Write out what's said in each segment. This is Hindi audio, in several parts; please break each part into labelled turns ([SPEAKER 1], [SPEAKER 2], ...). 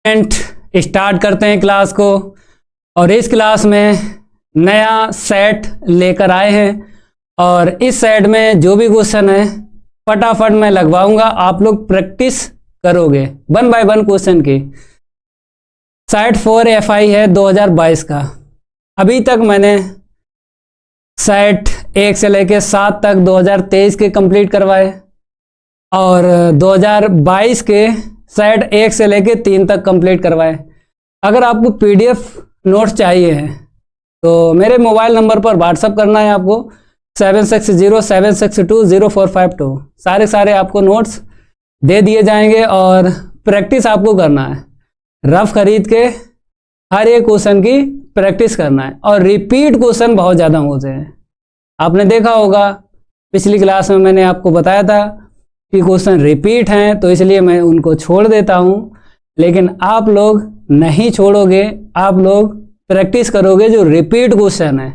[SPEAKER 1] स्टूडेंट स्टार्ट करते हैं क्लास को। और इस क्लास में नया सेट लेकर आए हैं और इस सेट में जो भी क्वेश्चन है फटाफट मैं लगवाऊंगा, आप लोग प्रैक्टिस करोगे 1 बाय 1 क्वेश्चन की। सेट 4 FI है 2022 का। अभी तक मैंने सेट 1 से लेके 7 तक 2023 के कंप्लीट करवाए और 2022 के सेट 1 से लेके 3 तक कंप्लीट करवाए। अगर आपको PDF नोट्स चाहिए हैं तो मेरे मोबाइल नंबर पर व्हाट्सअप करना है आपको 7607620452। सारे आपको नोट्स दे दिए जाएंगे और प्रैक्टिस आपको करना है। रफ खरीद के हर एक क्वेश्चन की प्रैक्टिस करना है और रिपीट क्वेश्चन बहुत ज़्यादा होते हैं। आपने देखा होगा पिछली क्लास में मैंने आपको बताया था कि क्वेश्चन रिपीट हैं तो इसलिए मैं उनको छोड़ देता हूं, लेकिन आप लोग नहीं छोड़ोगे, आप लोग प्रैक्टिस करोगे जो रिपीट क्वेश्चन है।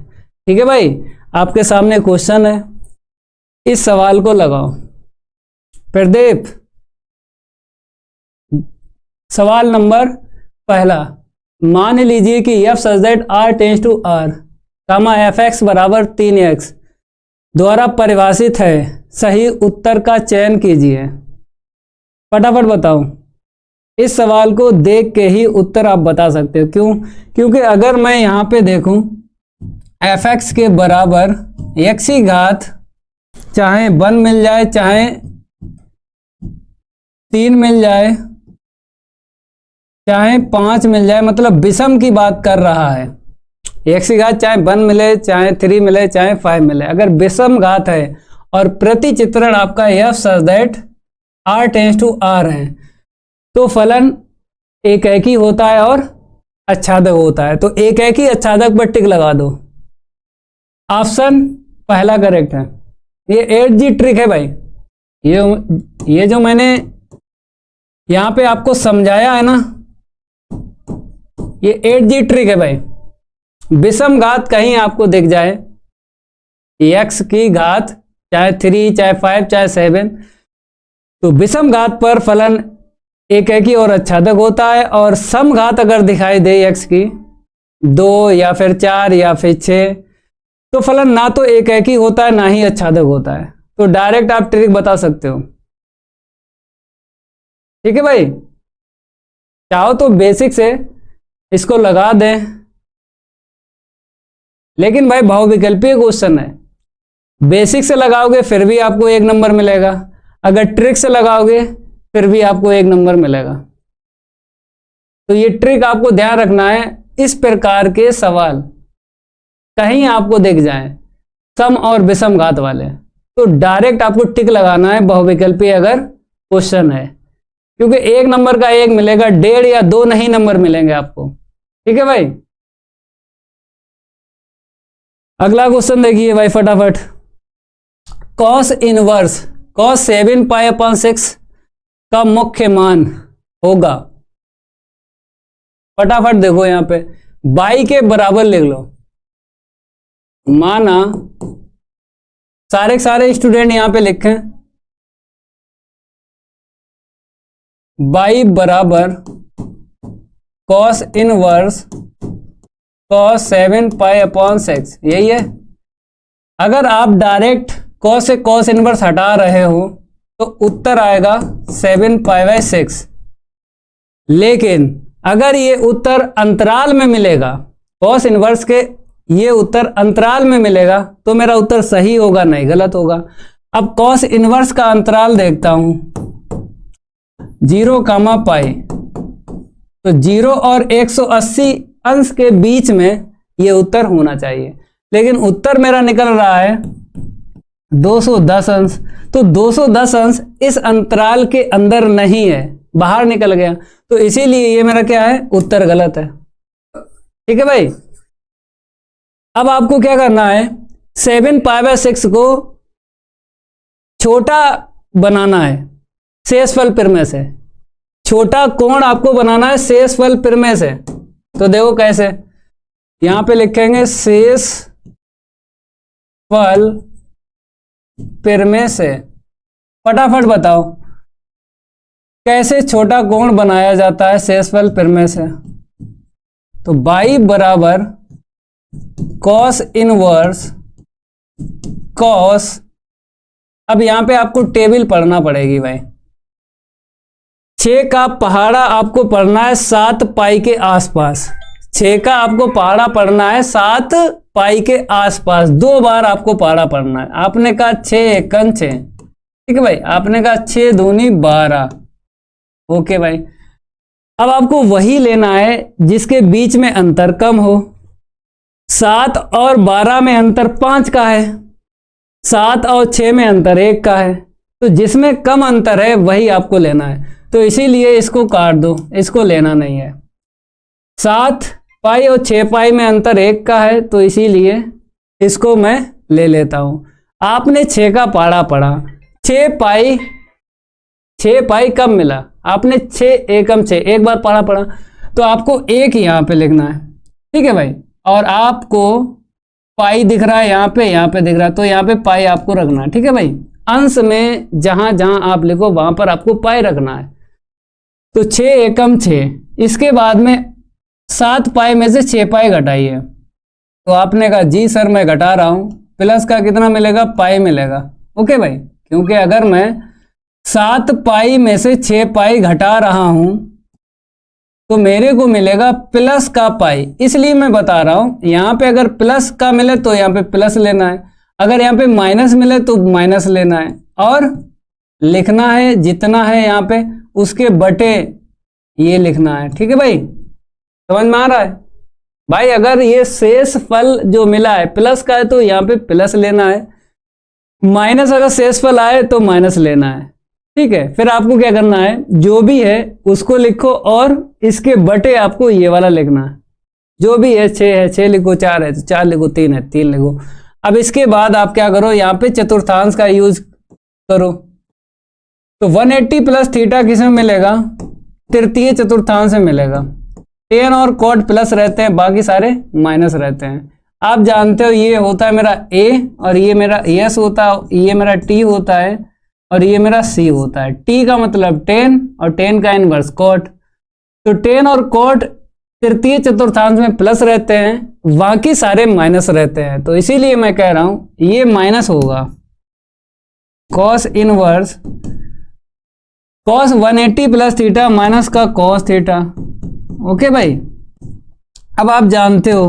[SPEAKER 1] ठीक है भाई, आपके सामने क्वेश्चन है, इस सवाल को लगाओ। प्रदीप, सवाल नंबर पहला, मान लीजिए कि f such that r tends to r, fx बराबर 3x द्वारा परिभाषित है, सही उत्तर का चयन कीजिए। फटाफट बताओ। इस सवाल को देख के ही उत्तर आप बता सकते हो। क्यों? क्योंकि अगर मैं यहाँ पे देखूं fx के बराबर x की घात चाहे 1 मिल जाए चाहे 3 मिल जाए चाहे 5 मिल जाए, मतलब विषम की बात कर रहा है। x की घात चाहे 1 मिले चाहे 3 मिले चाहे 5 मिले, अगर विषम घात है और प्रति चित्रण आपका f such that r tends to r है तो फलन एकैकी होता है और आच्छादक होता है। तो एकैकी आच्छादक पर टिक लगा दो। ऑप्शन पहला करेक्ट है। ये 8G ट्रिक है भाई। ये जो मैंने यहां पे आपको समझाया है ना, ये 8G ट्रिक है भाई। विषम घात कहीं आपको दिख जाए, x की घात चाहे 3 चाहे 5 चाहे 7, तो विषम घात पर फलन एकैकी और आच्छादक होता है। और सम घात अगर दिखाई दे x की 2 या फिर 4 या फिर 6, तो फलन ना तो एकैकी होता है ना ही आच्छादक होता है। तो डायरेक्ट आप ट्रिक बता सकते हो। ठीक है भाई, चाहो तो बेसिक से इसको लगा दें, लेकिन भाई बहुविकल्पीय क्वेश्चन है। बेसिक से लगाओगे फिर भी आपको 1 नंबर मिलेगा, अगर ट्रिक से लगाओगे फिर भी आपको 1 नंबर मिलेगा। तो ये ट्रिक आपको ध्यान रखना है। इस प्रकार के सवाल कहीं आपको दिख जाए सम और विषम घात वाले, तो डायरेक्ट आपको टिक लगाना है बहुविकल्पीय अगर क्वेश्चन है, क्योंकि 1 नंबर का 1 मिलेगा, 1.5 या 2 नहीं नंबर मिलेंगे आपको। ठीक है भाई, अगला क्वेश्चन देखिए भाई फटाफट। cos इनवर्स cos 7π/6 का मुख्य मान होगा। फटाफट देखो यहां पे y के बराबर लिख लो। माना सारे स्टूडेंट यहां पे लिखें y बराबर cos इनवर्स cos 7π/6, यही है। अगर आप डायरेक्ट cos से cos इनवर्स हटा रहे हो तो उत्तर आएगा 7π/6। लेकिन अगर ये उत्तर अंतराल में मिलेगा, cos इनवर्स के ये उत्तर अंतराल में मिलेगा, तो मेरा उत्तर सही होगा नहीं गलत होगा। अब cos इनवर्स का अंतराल देखता हूं 0, π, तो 0 और 180 अंश के बीच में ये उत्तर होना चाहिए, लेकिन उत्तर मेरा निकल रहा है 210 अंश। तो 210 अंश इस अंतराल के अंदर नहीं है, बाहर निकल गया, तो इसीलिए ये मेरा क्या है, उत्तर गलत है। ठीक है भाई, अब आपको क्या करना है, 7π/6 को छोटा बनाना है शेषफल प्रमेय से। छोटा कोण आपको बनाना है शेषफल प्रमेय से। तो देखो कैसे, यहां पे लिखेंगे शेषफल प्रमेय से। फटाफट बताओ कैसे छोटा कोण बनाया जाता है शेषफल प्रमेय से? तो y बराबर कॉस इनवर्स कॉस, अब यहां पे आपको टेबल पढ़ना पड़ेगी भाई। 6 का पहाड़ा आपको पढ़ना है 7 पाई के आसपास। 6 का आपको पहाड़ा पढ़ना है 7 पाई के आसपास, 2 बार आपको पहाड़ा पढ़ना है। आपने कहा 6 एकन 6, ठीक है भाई, आपने कहा 6 दूनी 12, ओके भाई। अब आपको वही लेना है जिसके बीच में अंतर कम हो। 7 और 12 में अंतर 5 का है, 7 और 6 में अंतर 1 का है, तो जिसमें कम अंतर है वही आपको लेना है। तो इसीलिए इसको काट दो, इसको लेना नहीं है। 7 पाई और 6 पाई में अंतर 1 का है, तो इसीलिए इसको मैं ले लेता हूं। आपने 6 का पहाड़ा पढ़ा, 6 पाई कब मिला? आपने 6 एकम 6 एक बार पढ़ा पढ़ा, तो आपको 1 यहां पे लिखना है, ठीक है भाई। और आपको पाई दिख रहा है यहाँ पे दिख रहा है, तो यहाँ पे पाई आपको रखना है, ठीक है भाई। अंश में जहां जहां आप लिखो वहां पर आपको पाई रखना है। तो 6 एकम 6, इसके बाद में 7 पाई में से 6 पाई घटाइए। तो आपने कहा जी सर मैं घटा रहा हूं, प्लस का कितना मिलेगा? पाई मिलेगा, ओके भाई। क्योंकि अगर मैं 7 पाई में से 6 पाई घटा रहा हूं तो मेरे को मिलेगा प्लस का पाई, इसलिए मैं बता रहा हूं। यहां पे अगर प्लस का मिले तो यहां पे प्लस लेना है, अगर यहां पे माइनस मिले तो माइनस लेना है, और लिखना है जितना है यहां पे उसके बटे ये लिखना है, ठीक है भाई। समझ में आ रहा है भाई? अगर ये शेष फल जो मिला है प्लस का है तो यहाँ पे प्लस लेना है, माइनस अगर शेष फल आए तो माइनस लेना है, ठीक है। फिर आपको क्या करना है, जो भी है उसको लिखो और इसके बटे आपको ये वाला लिखना है। जो भी है 6 है 6 लिखो, 4 है तो 4 लिखो, 3 है 3 लिखो। अब इसके बाद आप क्या करो, यहाँ पे चतुर्थांश का यूज करो। तो 180 प्लस थीटा किसमें मिलेगा? तृतीय चतुर्थांश में मिलेगा। टेन और कॉट प्लस रहते हैं, बाकी सारे माइनस रहते हैं। आप जानते हो ये होता है मेरा a और ये मेरा s होता है, ये मेरा t होता है और ये मेरा c होता है। t का मतलब 10 और 10 का इनवर्स कॉट। तो 10 और कॉट तृतीय चतुर्थांश में प्लस रहते हैं, बाकी सारे माइनस रहते हैं। तो इसीलिए मैं कह रहा हूं ये माइनस होगा। Cos inverse cos 180 plus theta minus का कॉस थीटा, ओके भाई। अब आप जानते हो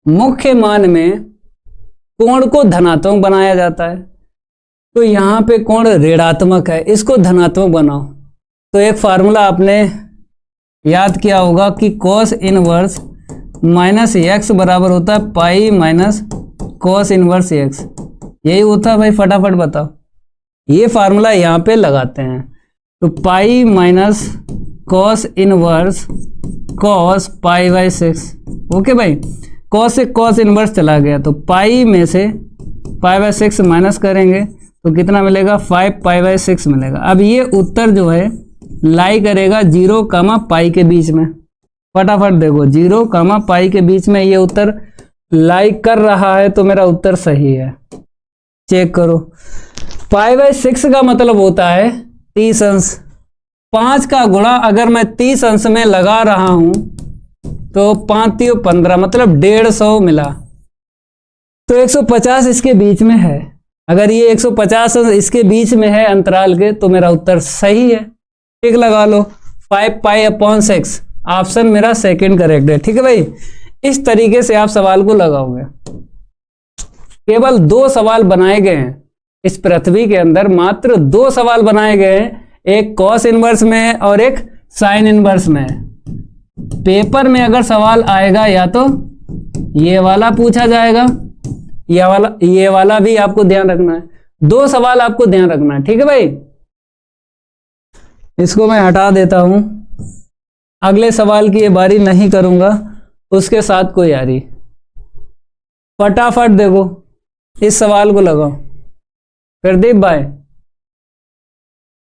[SPEAKER 1] मुख्य मान में कोण को धनात्मक बनाया जाता है, तो यहां पे कोण ऋणात्मक है, इसको धनात्मक बनाओ। तो एक फार्मूला आपने याद किया होगा कि कॉस इनवर्स माइनस एक्स बराबर होता है pi minus cos inverse x, यही होता है भाई। फटाफट बताओ, ये फार्मूला यहां पे लगाते हैं। तो pi minus cos inverse cos pi by 6, okay भाई। कॉस से कॉस इनवर्स चला गया, तो पाई में से पाई बाई 6 माइनस करेंगे तो कितना मिलेगा? 5 पाई बाई 6 मिलेगा। अब ये उत्तर जो है लाई करेगा 0 कामा पाई के बीच में। फटाफट देखो 0 कामा पाई के बीच में ये उत्तर लाई कर रहा है, तो मेरा उत्तर सही है। चेक करो, पाई बाई 6 का मतलब होता है 30 अंश। 5 का गुणा अगर मैं 30 अंश में लगा रहा हूं तो 5 3 15 मतलब 150 मिला। तो 150 इसके बीच में है, अगर ये 150 इसके बीच में है अंतराल के, तो मेरा उत्तर सही है। टिक लगा लो, 5 पाई अपॉन 6 ऑप्शन मेरा सेकंड करेक्ट है, ठीक है भाई। इस तरीके से आप सवाल को लगाओगे। केवल 2 सवाल बनाए गए हैं इस पृथ्वी के अंदर, मात्र 2 सवाल बनाए गए हैं, एक कॉस इनवर्स में और एक साइन इनवर्स में। पेपर में अगर सवाल आएगा या तो ये वाला पूछा जाएगा, ये वाला भी आपको ध्यान रखना है। 2 सवाल आपको ध्यान रखना है, ठीक है भाई। इसको मैं हटा देता हूं, अगले सवाल की ये बारी नहीं करूंगा, उसके साथ कोई यारी। फटाफट देखो इस सवाल को लगाओ। प्रदीप भाई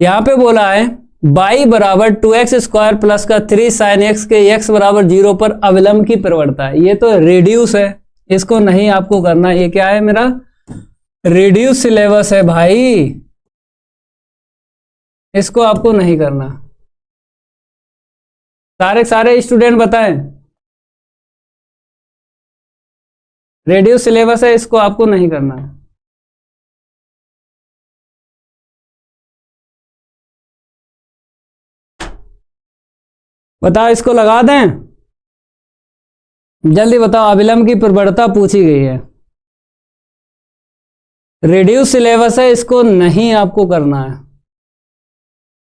[SPEAKER 1] यहां पे बोला है y बराबर 2x स्क्वायर प्लस का 3 साइन x के x बराबर 0 पर अविलंब की प्रवणता है। ये तो रेड्यूस है, इसको नहीं आपको करना। ये क्या है? मेरा रेड्यूस सिलेबस है भाई, इसको आपको नहीं करना। सारे स्टूडेंट बताएं, रेड्यूस सिलेबस है, इसको आपको नहीं करना है। बताओ, इसको लगा दें? जल्दी बताओ, अविलंब की प्रवणता पूछी गई है। रिड्यूस सिलेबस है, इसको नहीं आपको करना है।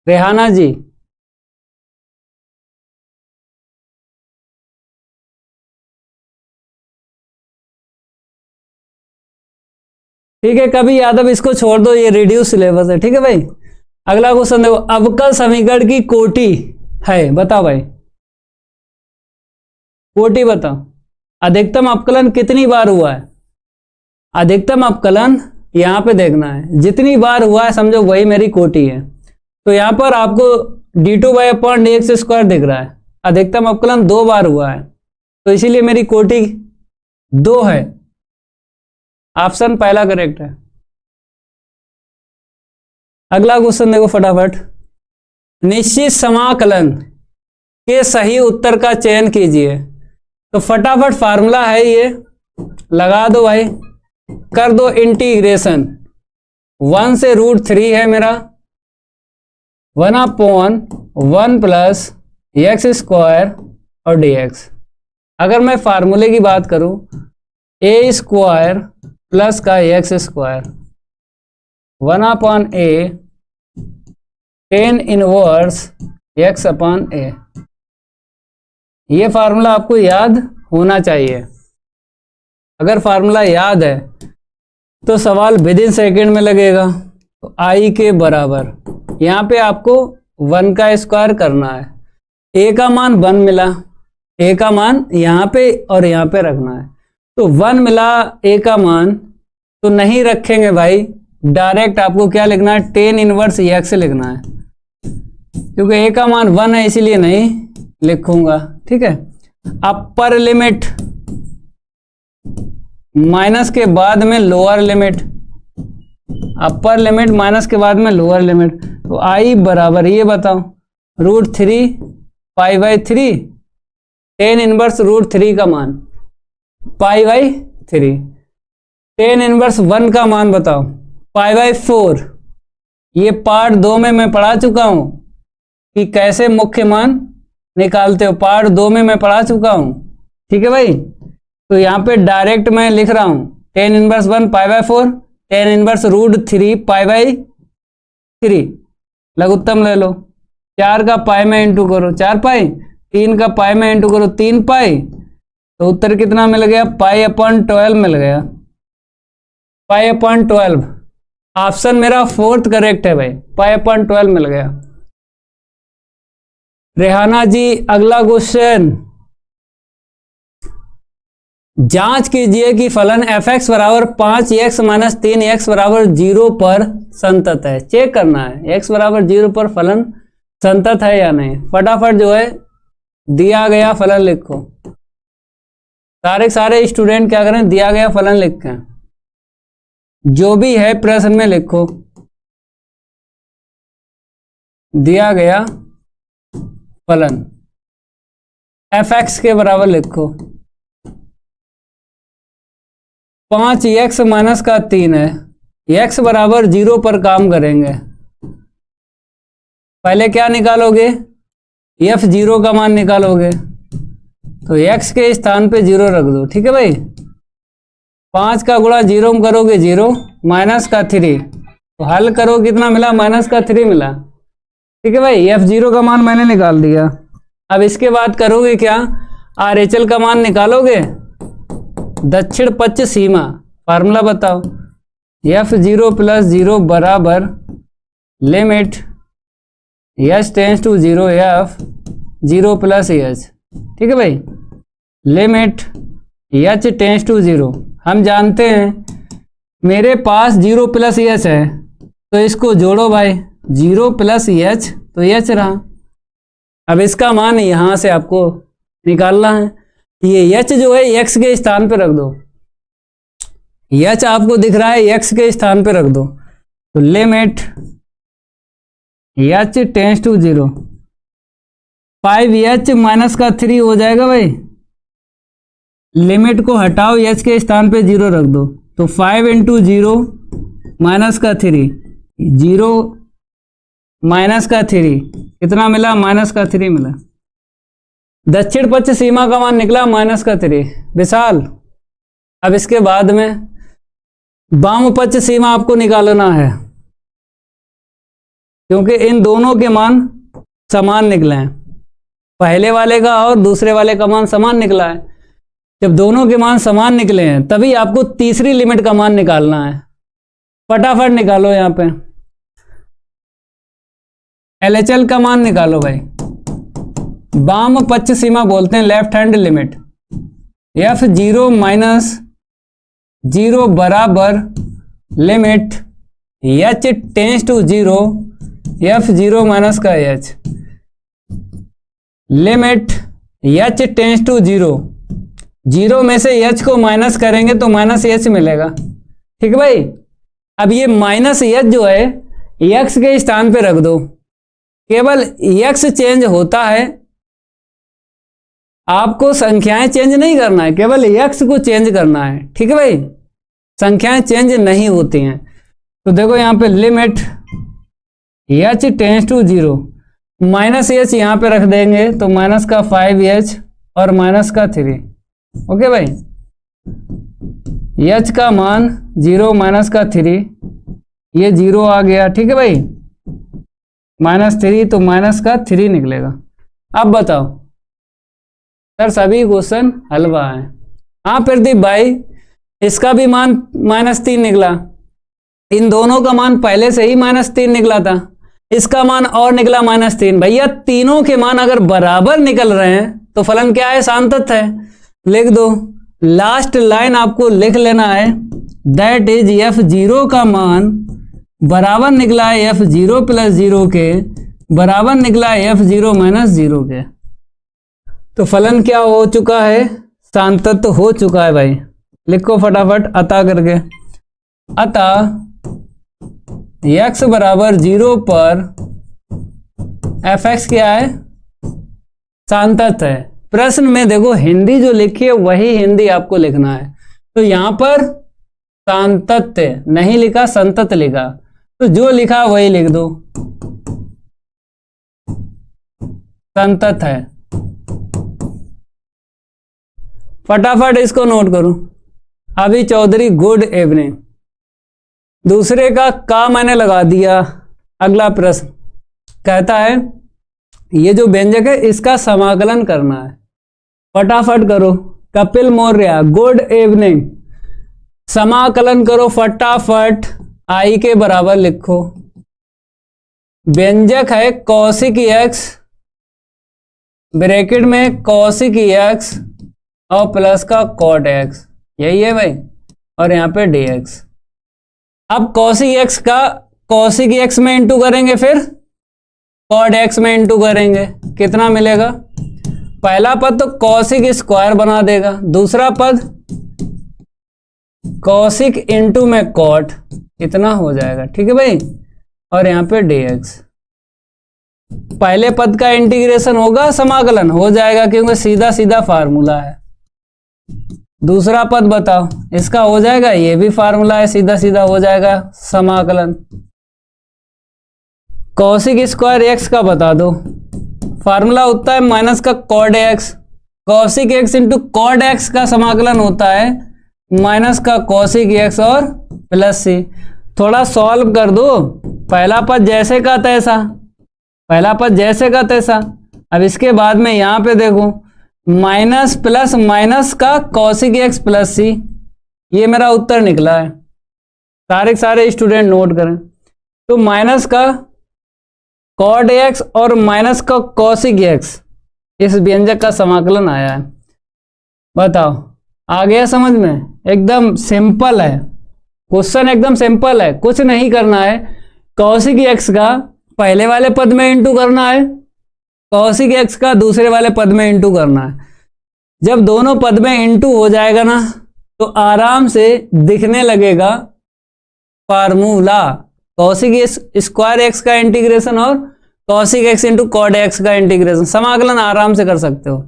[SPEAKER 1] रेहाना जी, ठीक है कभी यादव, इसको छोड़ दो, ये रिड्यूस सिलेबस है। ठीक है भाई, अगला क्वेश्चन देखो, अवकल समीकरण की कोटि है, बताओ भाई, कोटि बताओ। अधिकतम अपकलन कितनी बार हुआ है? अधिकतम अपकलन यहां पे देखना है, जितनी बार हुआ है समझो वही मेरी कोटि है। तो यहां पर आपको d2/dx² दिख रहा है, अधिकतम अपकलन 2 बार हुआ है, तो इसीलिए मेरी कोटि 2 है। ऑप्शन पहला करेक्ट है। अगला क्वेश्चन देखो फटाफट, निश्चित समाकलन के सही उत्तर का चयन कीजिए। तो फटाफट फार्मूला है ये, लगा दो भाई, कर दो इंटीग्रेशन। 1 से √3 है मेरा, 1/1 प्लस x² और dx। अगर मैं फार्मूले की बात करूं, a² प्लस का x², 1/a tan inverse x/a। ये फार्मूला आपको याद होना चाहिए। अगर फार्मूला याद है तो सवाल विदिन सेकेंड में लगेगा। तो i के बराबर, यहाँ पे आपको 1 का स्क्वायर करना है, a का मान 1 मिला, a का मान यहाँ पे और यहाँ पे रखना है। तो 1 मिला a का मान, तो नहीं रखेंगे भाई, डायरेक्ट आपको क्या लिखना है, tan इनवर्स x लिखना है, क्योंकि a का मान 1 है इसीलिए नहीं लिखूंगा। ठीक है, अपर लिमिट माइनस के बाद में lower limit, upper limit minus के बाद में लोअर लिमिट। तो i बराबर, ये बताओ, √3 π/3, tan इनवर्स √3 का मान π/3, tan इनवर्स 1 का मान बताओ π/4। ये पार्ट 2 में मैं पढ़ा चुका हूं कि कैसे मुख्य मान निकालते हो, पार्ट 2 में मैं पढ़ा चुका हूं। ठीक है भाई, तो यहाँ पे डायरेक्ट मैं लिख रहा हूं, tan इनवर्स 1 π/4, tan इनवर्स √3 π/3। लघुत्तम ले लो, 4 का पाई में इंटू करो 4 पाई, 3 का पाई में इंटू करो 3 पाई, तो उत्तर कितना मिल गया, π/12 मिल गया, π/12। ऑप्शन मेरा 4th करेक्ट है भाई, π/12 मिल गया। रेहाना जी, अगला क्वेश्चन, जांच कीजिए कि फलन f(x) बराबर 5x माइनस 3x बराबर 0 पर संतत है। चेक करना है x बराबर 0 पर फलन संतत है या नहीं। फटाफट जो है दिया गया फलन लिखो। सारे स्टूडेंट क्या करें, दिया गया फलन लिखें, जो भी है प्रश्न में लिखो, दिया गया फलन f(x) के बराबर लिखो, 5x माइनस का 3 है, x बराबर 0 पर काम करेंगे। पहले क्या निकालोगे, f0 का मान निकालोगे, तो x के स्थान पे 0 रख दो। ठीक है भाई, 5 का गुणा 0 में करोगे 0, माइनस का 3, तो हल करो कितना मिला, माइनस का 3 मिला। ठीक है भाई, f0 का मान मैंने निकाल दिया। अब इसके बाद करोगे क्या, RHL का मान निकालोगे, दक्षिण पश्च सीमा, फार्मूला बताओ, f0 प्लस 0 बराबर limit h tends to 0 f 0 plus h। ठीक है भाई, लिमिट h टेंस टू 0। हम जानते हैं मेरे पास 0 प्लस h है, तो इसको जोड़ो भाई, 0 प्लस h तो h रहा। अब इसका मान यहां से आपको निकालना है, ये h जो है x के स्थान पे रख दो, h आपको दिख रहा है x के स्थान पे रख दो, तो limit h tends to 0, 5h minus का 3 हो जाएगा भाई। लिमिट को हटाओ, एच के स्थान पे 0 रख दो, तो 5 इंटू 0 माइनस का 3, 0 माइनस का 3 कितना मिला? माइनस का 3 मिला। दक्षिण पश्चिम सीमा का मान निकला माइनस का 3। विशाल, अब इसके बाद में वाम पश्चिम सीमा आपको निकालना है, क्योंकि इन दोनों के मान समान निकले हैं। पहले वाले का और दूसरे वाले का मान समान निकला है। जब दोनों के मान समान निकले हैं तभी आपको तीसरी लिमिट का मान निकालना है। फटाफट निकालो, यहां पे LHL का मान निकालो भाई। वाम पश्चिम सीमा बोलते हैं left hand limit. F0 minus 0 बराबर limit h tends to 0, F0 minus का h, limit h tends to 0, 0 में से h को माइनस करेंगे तो माइनस h मिलेगा। ठीक है भाई। अब ये माइनस h जो है x के स्थान पे रख दो, केवल x चेंज होता है, आपको संख्याएं चेंज नहीं करना है, केवल x को चेंज करना है। ठीक है भाई, संख्याएं चेंज नहीं होती हैं। तो देखो यहां पे limit h tends to 0, minus h यहां पे रख देंगे तो माइनस का 5h और माइनस का 3। ओके भाई, h का मान 0 माइनस का 3, ये 0 आ गया। ठीक है भाई, -3 तो माइनस का 3 निकलेगा। अब बताओ सर, सभी क्वेश्चन हलवा है। हाँ प्रदीप भाई, इसका भी मान -3 निकला। इन दोनों का मान पहले से ही -3 निकला था, इसका मान और निकला -3। भैया तीनों के मान अगर बराबर निकल रहे हैं तो फलन क्या है? शांतत्व है। लिख दो, लास्ट लाइन आपको लिख लेना है, दैट इज F0 का मान बराबर निकला है F0 प्लस 0 के, बराबर निकला है F0 माइनस 0 के। तो फलन क्या हो चुका है? शांतत्व हो चुका है भाई। लिखो फटाफट अतः करके, अतः x बराबर 0 पर fx क्या है? शांतत्व है। प्रश्न में देखो हिंदी जो लिखी है वही हिंदी आपको लिखना है। तो यहां पर शांतत्व नहीं लिखा, संतत लिखा, तो जो लिखा वही लिख दो, संतत है। फटाफट इसको नोट करो। अभी चौधरी, गुड इवनिंग। दूसरे का मैंने लगा दिया। अगला प्रश्न कहता है ये जो व्यंजक है इसका समाकलन करना है। फटाफट करो। Kapil Maurya, good evening. समाकलन करो फटाफट। आई के बराबर लिखो। व्यंजक है कौशिक x, ब्रैकेट में कौशिक x और प्लस का कॉट x, यही है भाई, और यहां पे dx। अब कौशिक x का कौशिक x में इंटू करेंगे, फिर कॉट x में इंटू करेंगे, कितना मिलेगा? पहला पद तो कौशिक स्क्वायर बना देगा, दूसरा पद कौशिक इंटू में कॉट, इतना हो जाएगा। ठीक है भाई, और यहां पे dx। पहले पद का इंटीग्रेशन होगा, समाकलन हो जाएगा क्योंकि सीधा सीधा फार्मूला है। दूसरा पद बताओ, इसका हो जाएगा, ये भी फार्मूला है, सीधा सीधा हो जाएगा समाकलन। कौशिक स्क्वायर x का बता दो, फार्मूला होता है माइनस का cot x, cosec x into cot x का समाकलन होता है माइनस का कौशिक x और प्लस c। थोड़ा सॉल्व कर दो, पहला पद जैसे का तैसा, पहला पद जैसे का तैसा। अब इसके बाद में यहां पे देखो, माइनस प्लस माइनस का कौशिक x प्लस c, ये मेरा उत्तर निकला है। सारे स्टूडेंट नोट करें। तो माइनस का कॉड x और माइनस का कौशिक x, इस व्यंजक का समाकलन आया है। बताओ, आ गया समझ में? एकदम सिंपल है क्वेश्चन, एकदम सिंपल है, कुछ नहीं करना है। कौशिक x का पहले वाले पद में इंटू करना है, कौशिक x का दूसरे वाले पद में इंटू करना है। जब दोनों पद में इंटू हो जाएगा ना तो आराम से दिखने लगेगा फार्मूला। कौशिक स्क्वायर x का इंटीग्रेशन और cosec x into cot x का इंटीग्रेशन, समाकलन आराम से कर सकते हो।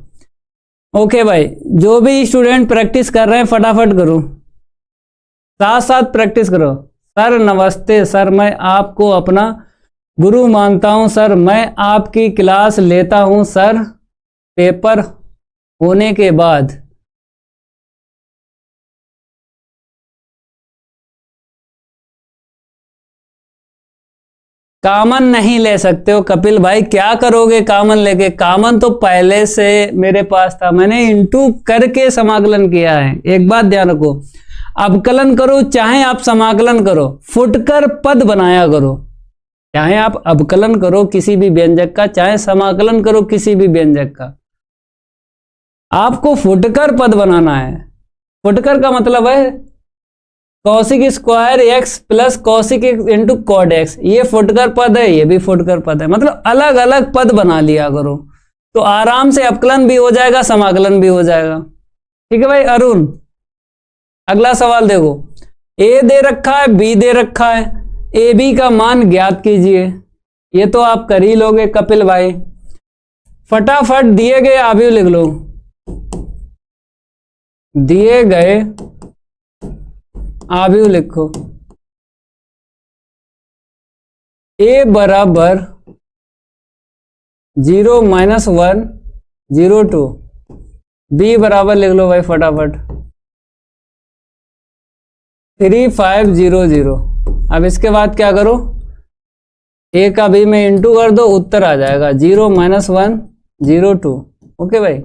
[SPEAKER 1] ओके भाई, जो भी स्टूडेंट प्रैक्टिस कर रहे हैं फटाफट करो, साथ साथ प्रैक्टिस करो। सर नमस्ते सर, मैं आपको अपना गुरु मानता हूं सर, मैं आपकी क्लास लेता हूं सर पेपर होने के बाद। कॉमन नहीं ले सकते हो कपिल भाई, क्या करोगे कॉमन लेके? कॉमन तो पहले से मेरे पास था, मैंने इंटू करके समाकलन किया है। एक बात ध्यान रखो, अवकलन करो चाहे आप समाकलन करो, फुटकर पद बनाया करो। चाहे आप अवकलन करो किसी भी व्यंजक का, चाहे समाकलन करो किसी भी व्यंजक का, आपको फुटकर पद बनाना है। फुटकर का मतलब है cosec square x plus cosec x into cot x, ये फुटकर पद है, ये भी फुटकर पद है, मतलब अलग अलग पद बना लिया करो, तो आराम से अवकलन भी हो जाएगा, समाकलन भी हो जाएगा। ठीक है भाई। अरुण, अगला सवाल देखो, ए दे रखा है, बी दे रखा है, ए बी का मान ज्ञात कीजिए। ये तो आप कर ही लोगे कपिल भाई, फटाफट दिए गए आव्यूह लिख लो। दिए गए आव्यूह लिखो। ए बराबर 0 - 1 0 2, बी बराबर लिख लो भाई फटाफट 3 5 0 0। अब इसके बाद क्या करो, ए का बी में इंटू कर दो, उत्तर आ जाएगा 0 - 1 0 2। ओके भाई,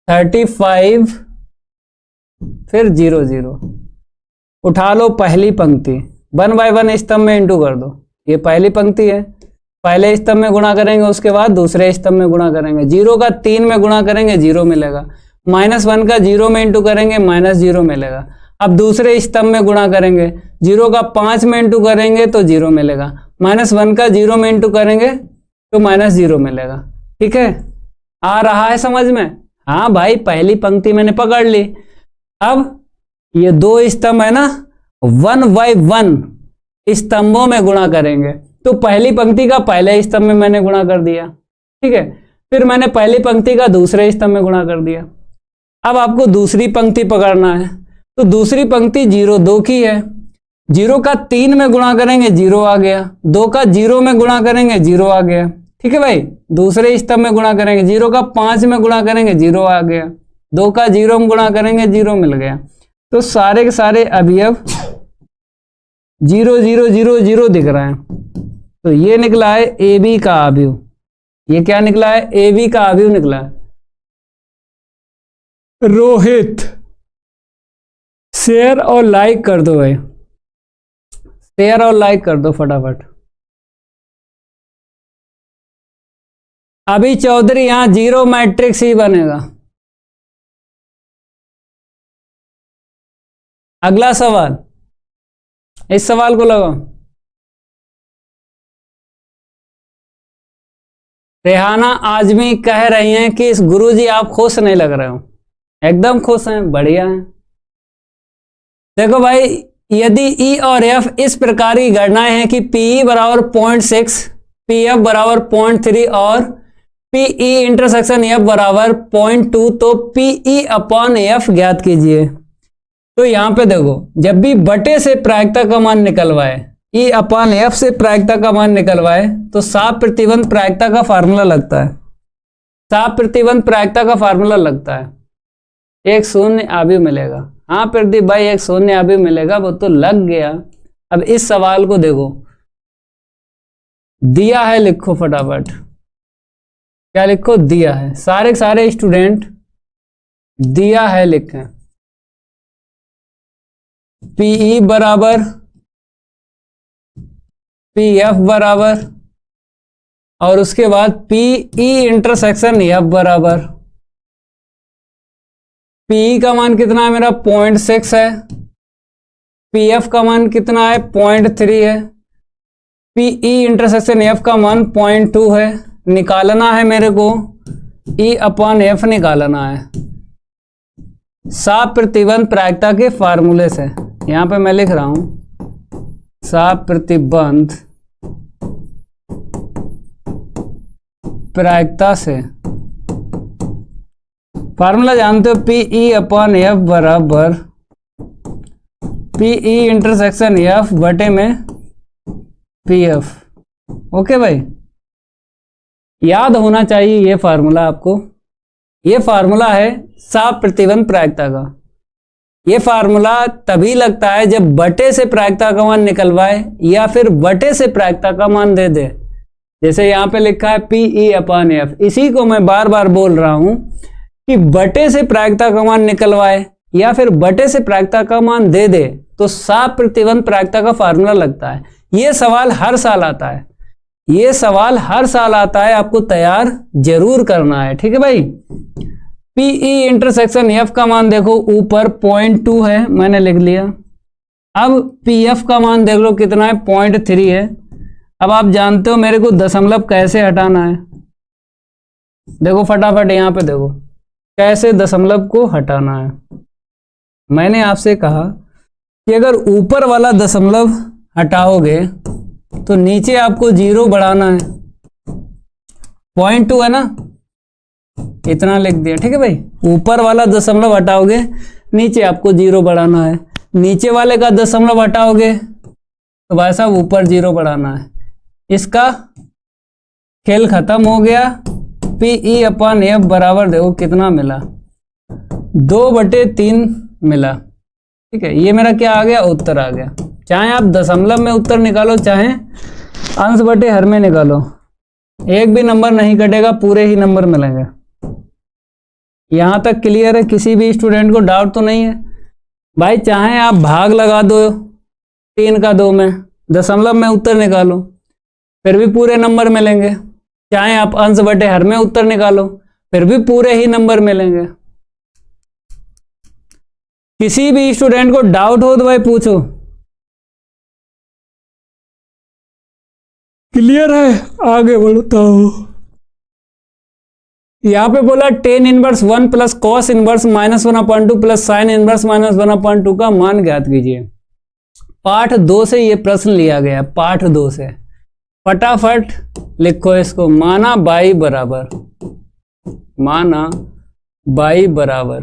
[SPEAKER 1] 35 फिर 0 0। उठा लो पहली पंक्ति, 1 बाय 1 स्तंभ में इंटू कर दो। ये पहली पंक्ति है, पहले स्तंभ में गुणा करेंगे, उसके बाद दूसरे स्तंभ में गुणा करेंगे। 0 का 3 में गुणा करेंगे 0 मिलेगा, -1 का 0 में इंटू करेंगे -0 मिलेगा। अब दूसरे स्तंभ में गुणा करेंगे, 0 का 5 में इंटू करेंगे तो 0 मिलेगा, -1 का 0 में इंटू करेंगे तो -0 मिलेगा। ठीक है, आ रहा है समझ में? हाँ भाई, पहली पंक्ति मैंने पकड़ ली। अब ये दो स्तंभ है ना, 1 बाय 1 स्तंभों में गुणा करेंगे, तो पहली पंक्ति का पहले स्तंभ में मैंने गुणा कर दिया। ठीक है, फिर मैंने पहली पंक्ति का दूसरे स्तंभ में गुणा कर दिया। अब आपको दूसरी पंक्ति पकड़ना है, तो दूसरी पंक्ति 0 2 की है, 0 का 3 में गुणा करेंगे 0 आ गया, 2 का 0 में गुणा करेंगे 0 आ गया। ठीक है भाई, दूसरे स्तंभ में गुणा करेंगे, 0 का 5 में गुणा करेंगे 0 आ गया, 2 का 0 में गुणा करेंगे 0 मिल गया। तो सारे के सारे अवयव 0 0 0 0 दिख रहे हैं, तो ये निकला है ए बी का अवयव। ये क्या निकला है? ए बी का अवयव निकला है। रोहित, शेयर और लाइक कर दो भाई, शेयर और लाइक कर दो फटाफट। अभी चौधरी, यहां 0 मैट्रिक्स ही बनेगा। अगला सवाल, इस सवाल को लगाओ। रेहाना आजमी कह रही हैं कि इस गुरुजी आप खुश नहीं लग रहे हो। एकदम खुश हैं, बढ़िया हैं। देखो भाई, यदि ई और एफ इस प्रकार की गणनाएं हैं कि पीई बराबर 0.6, पीएफ बराबर 0.3 और पीई इंटरसेक्शन एफ बराबर 0.2, तो पीई अपॉन एफ ज्ञात कीजिए। तो यहां पे देखो, जब भी बटे से प्रायिकता का मान निकलवाए, ई अपॉन एफ से प्रायिकता का मान निकलवाए, तो साफ प्रतिबंध प्रायिकता का फार्मूला लगता है। साफ प्रतिबंध प्रायिकता का फार्मूला लगता है, एक शून्य अवयव मिलेगा। हाँ प्रदीप भाई, एक शून्य अवयव मिलेगा, वो तो लग गया। अब इस सवाल को देखो, दिया है, लिखो फटाफट। क्या लिखो? दिया है। सारे सारे स्टूडेंट दिया है लिखें। पीई बराबर पीएफ बराबर और उसके बाद पीई इंटरसेक्शन एफ बराबर। पीई का मान कितना है मेरा? 0.6 है। पीएफ का मान कितना है? 0.3 है। पीई इंटरसेक्शन एफ का मान 0.2 है। निकालना है मेरे को, ई अपॉन एफ निकालना है साफ प्रतिबंध प्रायिकता के फार्मूले से। यहां पे मैं लिख रहा हूं साफ प्रतिबंध प्रायिकता से, फार्मूला जानते हो, PE/F बराबर PE इंटरसेक्शन F बटे में PF। ओके भाई, याद होना चाहिए ये फार्मूला आपको। ये फार्मूला है साफ प्रतिबंध प्रायिकता का। ये फार्मूला तभी लगता है जब बटे से प्रायिकता का मान निकलवाए या फिर बटे से प्रायिकता का मान दे दे। जैसे यहाँ पे लिखा है PE/F, इसी को मैं बार बार बोल रहा हूं कि बटे से प्रायिकता का मान निकलवाए या फिर बटे से प्रायिकता का मान दे दे तो साफ प्रतिबंध प्रायिकता का फार्मूला लगता है। ये सवाल हर साल आता है, ये सवाल हर साल आता है, आपको तैयार जरूर करना है। ठीक है भाई। PE इंटरसेक्शन F का मान देखो, ऊपर 0.2 है, मैंने लिख लिया। अब PF का मान देख लो कितना है, 0.3 है। अब आप जानते हो मेरे को दशमलव कैसे हटाना है, देखो फटाफट यहाँ पे देखो कैसे दशमलव को हटाना है। मैंने आपसे कहा कि अगर ऊपर वाला दशमलव हटाओगे तो नीचे आपको 0 बढ़ाना है। 0.2 है ना, इतना लिख दिया। ठीक है भाई, ऊपर वाला दशमलव हटाओगे नीचे आपको 0 बढ़ाना है, नीचे वाले का दशमलव हटाओगे तो भाई साहब ऊपर 0 बढ़ाना है। इसका खेल खत्म हो गया। PE/F बराबर देखो कितना मिला, 2/3 मिला। ठीक है, ये मेरा क्या आ गया, उत्तर आ गया। चाहे आप दशमलव में उत्तर निकालो, चाहे अंश बटे हर में निकालो, एक भी नंबर नहीं कटेगा, पूरे ही नंबर मिलेंगे। यहां तक क्लियर है? किसी भी स्टूडेंट को डाउट तो नहीं है भाई? चाहे आप भाग लगा दो 3 का 2 में, दशमलव में उत्तर निकालो, फिर भी पूरे नंबर मिलेंगे। चाहे आप अंश बटे हर में उत्तर निकालो, फिर भी पूरे ही नंबर मिलेंगे। किसी भी स्टूडेंट को डाउट हो तो भाई पूछो। क्लियर है? आगे बढ़ता हूं। यहां पे बोला tan inverse 1 plus cos inverse -1/2 plus sine inverse -1/2 का मान ज्ञात कीजिए। पाठ 2 से ये प्रश्न लिया गया, पाठ 2 से। फटाफट लिखो इसको। माना बाई बराबर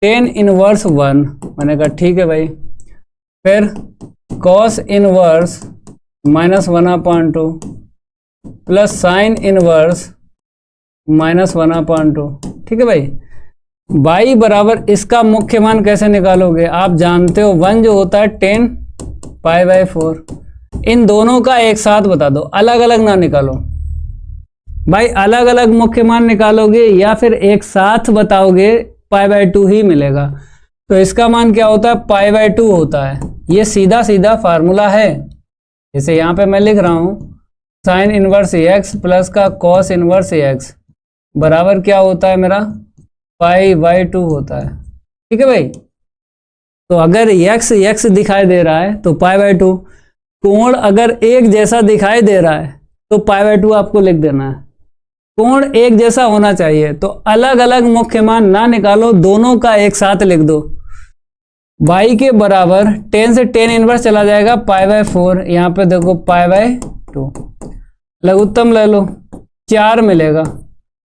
[SPEAKER 1] tan इनवर्स 1, मैंने कहा ठीक है भाई। फिर cos inverse -1/2 plus sine inverse -1/2। ठीक है भाई। बाई बराबर इसका मुख्य मान कैसे निकालोगे? आप जानते हो 1 जो होता है tan π/4। इन दोनों का एक साथ बता दो, अलग अलग ना निकालो भाई। अलग अलग मुख्य मान निकालोगे या फिर एक साथ बताओगे π/2 ही मिलेगा। तो इसका मान क्या होता है, π/2 होता है। ये सीधा सीधा फार्मूला है। जैसे यहाँ पे मैं लिख रहा हूं साइन इनवर्स x प्लस का कॉस इनवर्स x बराबर क्या होता है मेरा, π/2 होता है। ठीक है भाई। तो अगर x दिखाई दे रहा है तो π/2, कोण अगर एक जैसा दिखाई दे रहा है तो π/2 आपको लिख देना है। कोण एक जैसा होना चाहिए, तो अलग अलग मुख्य मान ना निकालो, दोनों का एक साथ लिख दो। बाई के बराबर tan से tan इनवर्स चला जाएगा, π/4। यहाँ पे देखो π/2, लघुत्तम ले लो, 4 मिलेगा।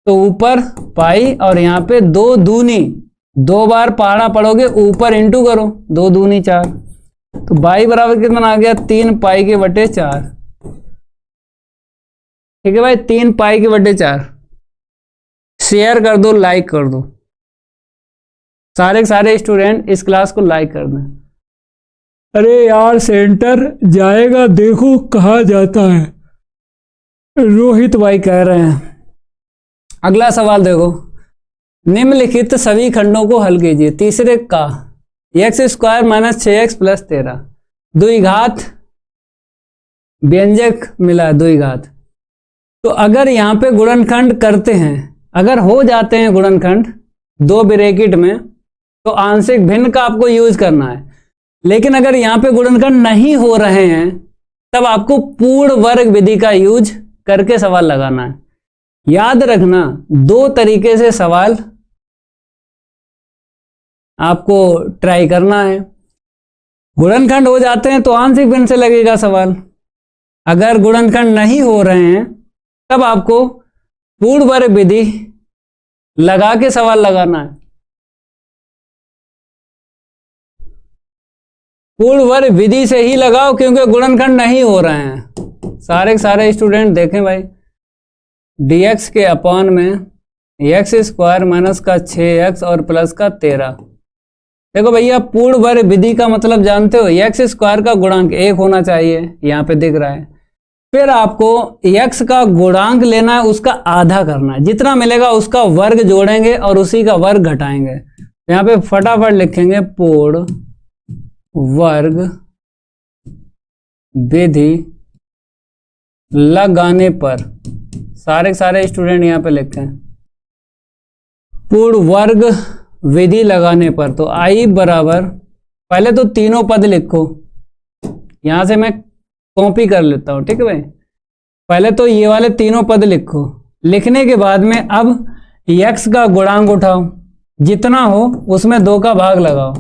[SPEAKER 1] तो ऊपर पाई और यहाँ पे 2 दूनी, 2 बार पहाड़ा पढ़ोगे, ऊपर इंटू करो, 2 दूनी 4। तो बाई बराबर कितना आ गया, 3 पाई के बटे 4। ठीक है भाई, 3 पाई के बटे 4। शेयर कर दो, लाइक कर दो, सारे स्टूडेंट इस क्लास को लाइक कर दें। अरे यार सेंटर जाएगा, देखो कहाँ जाता है, रोहित भाई कह रहे हैं। अगला सवाल देखो, निम्नलिखित सभी खंडों को हल कीजिए। तीसरे का x² - 6x + 13 द्विघात व्यंजक मिला है, द्विघात। तो अगर यहाँ पे गुणनखंड करते हैं, अगर हो जाते हैं गुणनखंड 2 ब्रैकेट में, तो आंशिक भिन्न का आपको यूज करना है। लेकिन अगर यहाँ पे गुणनखंड नहीं हो रहे हैं, तब आपको पूर्ण वर्ग विधि का यूज करके सवाल लगाना है। याद रखना, 2 तरीके से सवाल आपको ट्राई करना है। गुणनखंड हो जाते हैं तो आंशिक भिन्न से लगेगा सवाल। अगर गुणनखंड नहीं हो रहे हैं, तब आपको पूर्ण वर्ग विधि लगा के सवाल लगाना है। पूर्ण वर्ग विधि से ही लगाओ, क्योंकि गुणनखंड नहीं हो रहे हैं। सारे के सारे स्टूडेंट देखें भाई, dx के अपॉन में एक्स स्क्वायर माइनस का 6x और प्लस का 13। देखो भैया, पूर्ण वर्ग विधि का मतलब जानते हो, एक्स स्क्वायर का गुणांक 1 होना चाहिए, यहाँ पे दिख रहा है। फिर आपको x का गुणांक लेना है, उसका आधा करना है, जितना मिलेगा उसका वर्ग जोड़ेंगे और उसी का वर्ग घटाएंगे। यहाँ पे फटाफट लिखेंगे पूर्ण वर्ग विधि लगाने पर। सारे सारे स्टूडेंट यहाँ पे लिखें पूर्ण वर्ग विधि लगाने पर। तो आई बराबर, पहले तो तीनों पद लिखो, यहां से मैं कॉपी कर लेता हूं, ठीक है भाई। पहले तो ये वाले तीनों पद लिखो, लिखने के बाद में अब x का गुणांक उठाओ, जितना हो उसमें 2 का भाग लगाओ,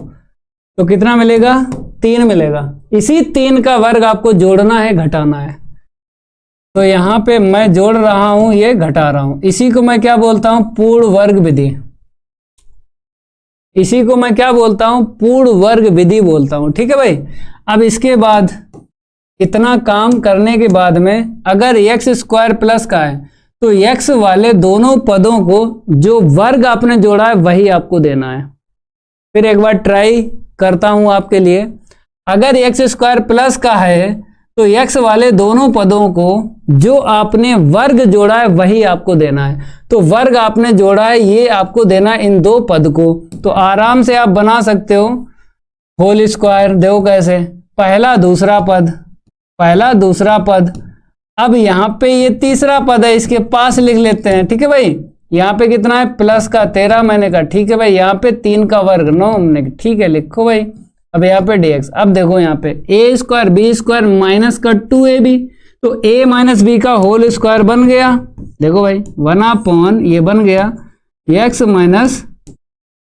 [SPEAKER 1] तो कितना मिलेगा? 3 मिलेगा। इसी 3 का वर्ग आपको जोड़ना है, घटाना है। तो यहां पे मैं जोड़ रहा हूं, ये घटा रहा हूं। इसी को मैं क्या बोलता हूं? पूर्ण वर्ग विधि। इसी को मैं क्या बोलता हूं? पूर्ण वर्ग विधि बोलता हूं, ठीक है भाई। अब इसके बाद इतना काम करने के बाद में अगर एक्स स्क्वायर प्लस का है तो एक्स वाले दोनों पदों को जो वर्ग आपने जोड़ा है वही आपको देना है। फिर एक बार ट्राई करता हूं आपके लिए। अगर एक्स स्क्वायर प्लस का है तो एक्स वाले दोनों पदों को जो आपने वर्ग जोड़ा है वही आपको देना है। तो वर्ग आपने जोड़ा है, ये आपको देना है इन 2 पद को। तो आराम से आप बना सकते हो होल स्क्वायर। देखो कैसे, पहला दूसरा पद, पहला दूसरा पद। अब यहाँ पे ये तीसरा पद है, इसके पास लिख लेते हैं, ठीक है भाई। यहाँ पे कितना है? प्लस का 13 मैंने कहा, ठीक है भाई। यहाँ पे 3 का वर्ग 9 हमने, ठीक है, लिखो भाई। अब यहाँ पे dx। अब देखो यहाँ पे a square b square minus का 2ab, तो a माइनस बी का होल स्क्वायर बन गया। देखो भाई 1/, ये बन गया x माइनस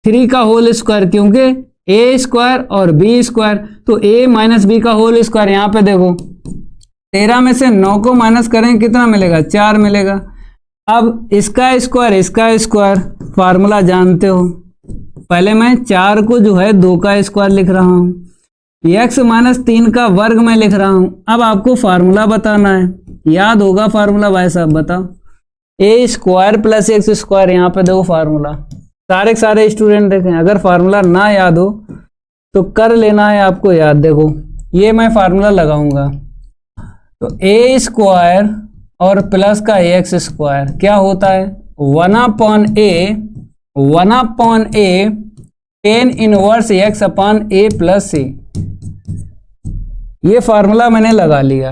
[SPEAKER 1] 3 का होल स्क्वायर, क्योंकि a स्क्वायर और b स्क्वायर, तो a माइनस बी का होल स्क्वायर। यहाँ पे देखो 13 में से 9 को माइनस करें, कितना मिलेगा? 4 मिलेगा। अब इसका स्क्वायर फार्मूला जानते हो। पहले मैं 4 को जो है 2 का स्क्वायर लिख रहा हूं, x माइनस 3 का वर्ग मैं लिख रहा हूं। अब आपको फार्मूला बताना है, याद होगा फार्मूला भाई साहब, बताओ। a square plus x square, यहाँ पे देखो फार्मूला। सारे स्टूडेंट देखें, अगर फार्मूला ना याद हो तो कर लेना है आपको याद। देखो ये मैं फार्मूला लगाऊंगा, तो a स्क्वायर और प्लस का एक्स स्क्वायर क्या होता है? 1/a 10 inverse x upon a plus c। ये फार्मूला मैंने लगा लिया।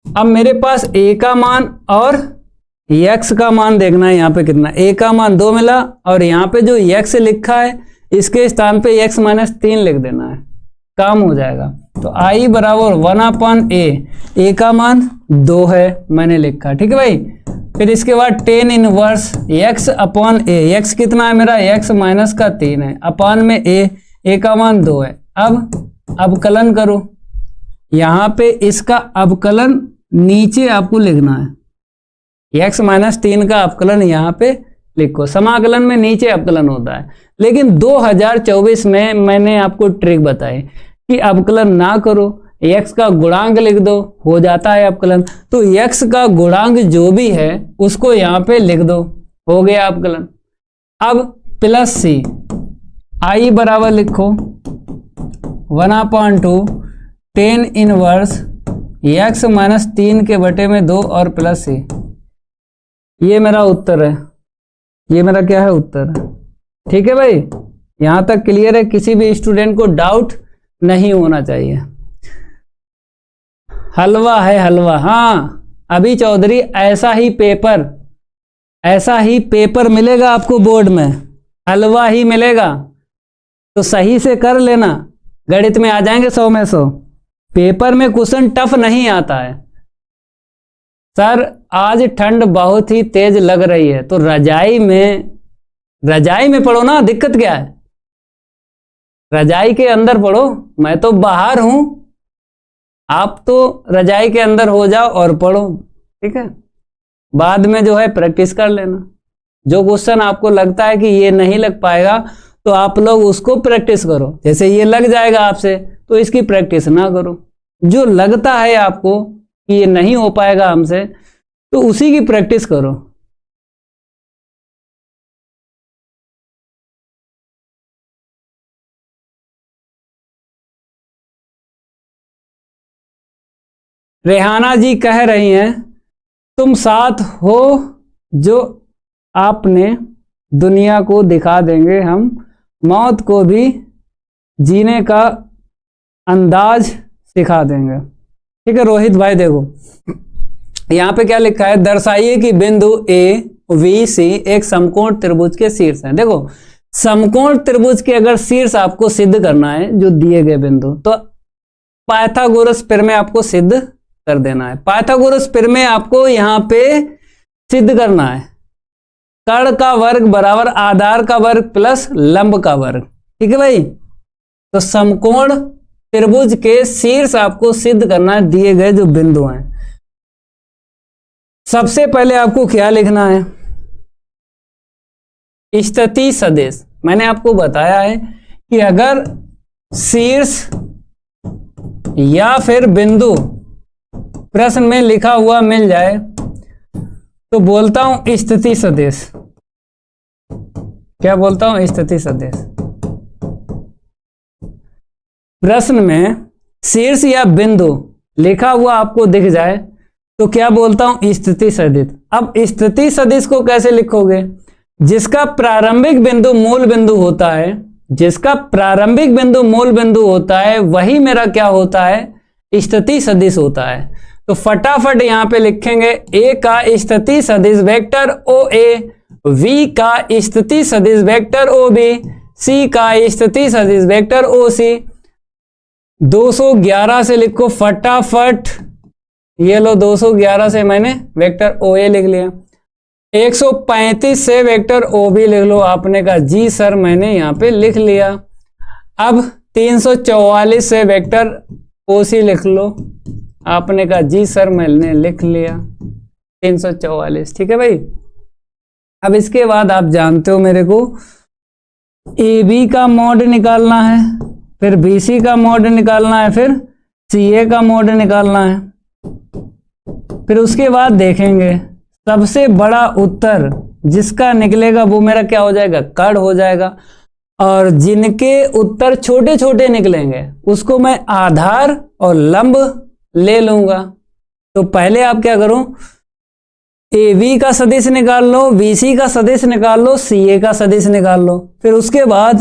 [SPEAKER 1] अब मेरे पास a का मान और x का मान देखना है। यहाँ पे कितना? a का मान 2 मिला, और यहाँ पे जो x लिखा है इसके स्थान पे x माइनस 3 लिख देना है, काम हो जाएगा। तो i बराबर 1/a, a का मान 2 है मैंने लिखा, ठीक है भाई। फिर इसके बाद 10 inverse x upon a, x कितना है मेरा? x माइनस का 3 है, अपॉन में a का मान 2 है। अब अवकलन करो, यहाँ पे इसका अवकलन नीचे आपको लिखना है। x माइनस 3 का अवकलन यहाँ पे लिखो, समाकलन में नीचे अवकलन होता है। लेकिन 2024 में मैंने आपको ट्रिक बताई कि अवकलन ना करो, x का गुणांक लिख दो, हो जाता है अवकलन। तो x का गुणांक जो भी है उसको यहाँ पे लिख दो, हो गया अवकलन। अब प्लस c, i बराबर लिखो 1/2 10 इनवर्स x माइनस 3 के बटे में 2 और प्लस c। ये मेरा उत्तर है, ये मेरा क्या है? उत्तर है, ठीक है भाई। यहां तक क्लियर है? किसी भी स्टूडेंट को डाउट नहीं होना चाहिए। हलवा है हलवा, हाँ अभी चौधरी, ऐसा ही पेपर मिलेगा आपको बोर्ड में, हलवा ही मिलेगा। तो सही से कर लेना, गणित में आ जाएंगे 100 में 100। पेपर में क्वेश्चन टफ नहीं आता है। सर आज ठंड बहुत ही तेज लग रही है, तो रजाई में पढ़ो ना, दिक्कत क्या है? रजाई के अंदर पढ़ो, मैं तो बाहर हूं, आप तो रजाई के अंदर हो जाओ और पढ़ो। ठीक है, बाद में जो है प्रैक्टिस कर लेना। जो क्वेश्चन आपको लगता है कि ये नहीं लग पाएगा तो आप लोग उसको प्रैक्टिस करो। जैसे ये लग जाएगा आपसे तो इसकी प्रैक्टिस ना करो। जो लगता है आपको कि ये नहीं हो पाएगा हमसे तो उसी की प्रैक्टिस करो। रेहाना जी कह रही हैं तुम साथ हो जो आपने दुनिया को दिखा देंगे हम, मौत को भी जीने का अंदाज सिखा देंगे। ठीक है रोहित भाई, देखो यहाँ पे क्या लिखा है, दर्शाइए कि बिंदु ए वी सी एक समकोण त्रिभुज के शीर्ष हैं। देखो समकोण त्रिभुज के अगर शीर्ष आपको सिद्ध करना है जो दिए गए बिंदु, तो पाइथागोरस प्रमेय आपको सिद्ध कर देना है। पाइथागोरस प्रमेय आपको यहाँ पे सिद्ध करना है, कर्ण का वर्ग बराबर आधार का वर्ग प्लस लंब का वर्ग। ठीक है भाई, तो समकोण त्रिभुज के शीर्ष आपको सिद्ध करना है दिए गए जो बिंदु हैं। सबसे पहले आपको क्या लिखना है, स्थिति सदिश। मैंने आपको बताया है कि अगर शीर्ष या फिर बिंदु प्रश्न में लिखा हुआ मिल जाए तो बोलता हूं स्थिति सदिश। क्या बोलता हूं, स्थिति सदिश। प्रश्न में शीर्ष या बिंदु लिखा हुआ आपको दिख जाए तो क्या बोलता हूं, स्थिति सदिश। अब स्थिति सदिश को कैसे लिखोगे, जिसका प्रारंभिक बिंदु मूल बिंदु होता है, जिसका प्रारंभिक बिंदु मूल बिंदु होता है वही मेरा क्या होता है, स्थिति सदिश होता है। तो फटाफट यहां पे लिखेंगे ए का स्थिति सदिश वेक्टर ओ ए, वी का स्थिति सदिश वेक्टर ओ बी, सी का स्थिति सदिश वेक्टर ओ सी। 211 से लिखो फटाफट, ये लो 211 से मैंने वेक्टर ओ ए लिख लिया। 135 से वेक्टर ओ बी लिख लो, आपने कहा जी सर मैंने यहाँ पे लिख लिया। अब 344 से वेक्टर ओ सी लिख लो, आपने कहा जी सर मैंने लिख लिया 344। ठीक है भाई, अब इसके बाद आप जानते हो मेरे को ए बी का मॉड निकालना है, फिर बी सी का मॉड निकालना है, फिर सी ए का मॉड निकालना है। फिर उसके बाद देखेंगे सबसे बड़ा उत्तर जिसका निकलेगा वो मेरा क्या हो जाएगा, कर्ण हो जाएगा। और जिनके उत्तर छोटे छोटे निकलेंगे उसको मैं आधार और लंब ले लूंगा। तो पहले आप क्या करो, ए बी का सदिश निकाल लो, बी सी का सदिश निकाल लो, सी ए का सदिश निकाल लो। फिर उसके बाद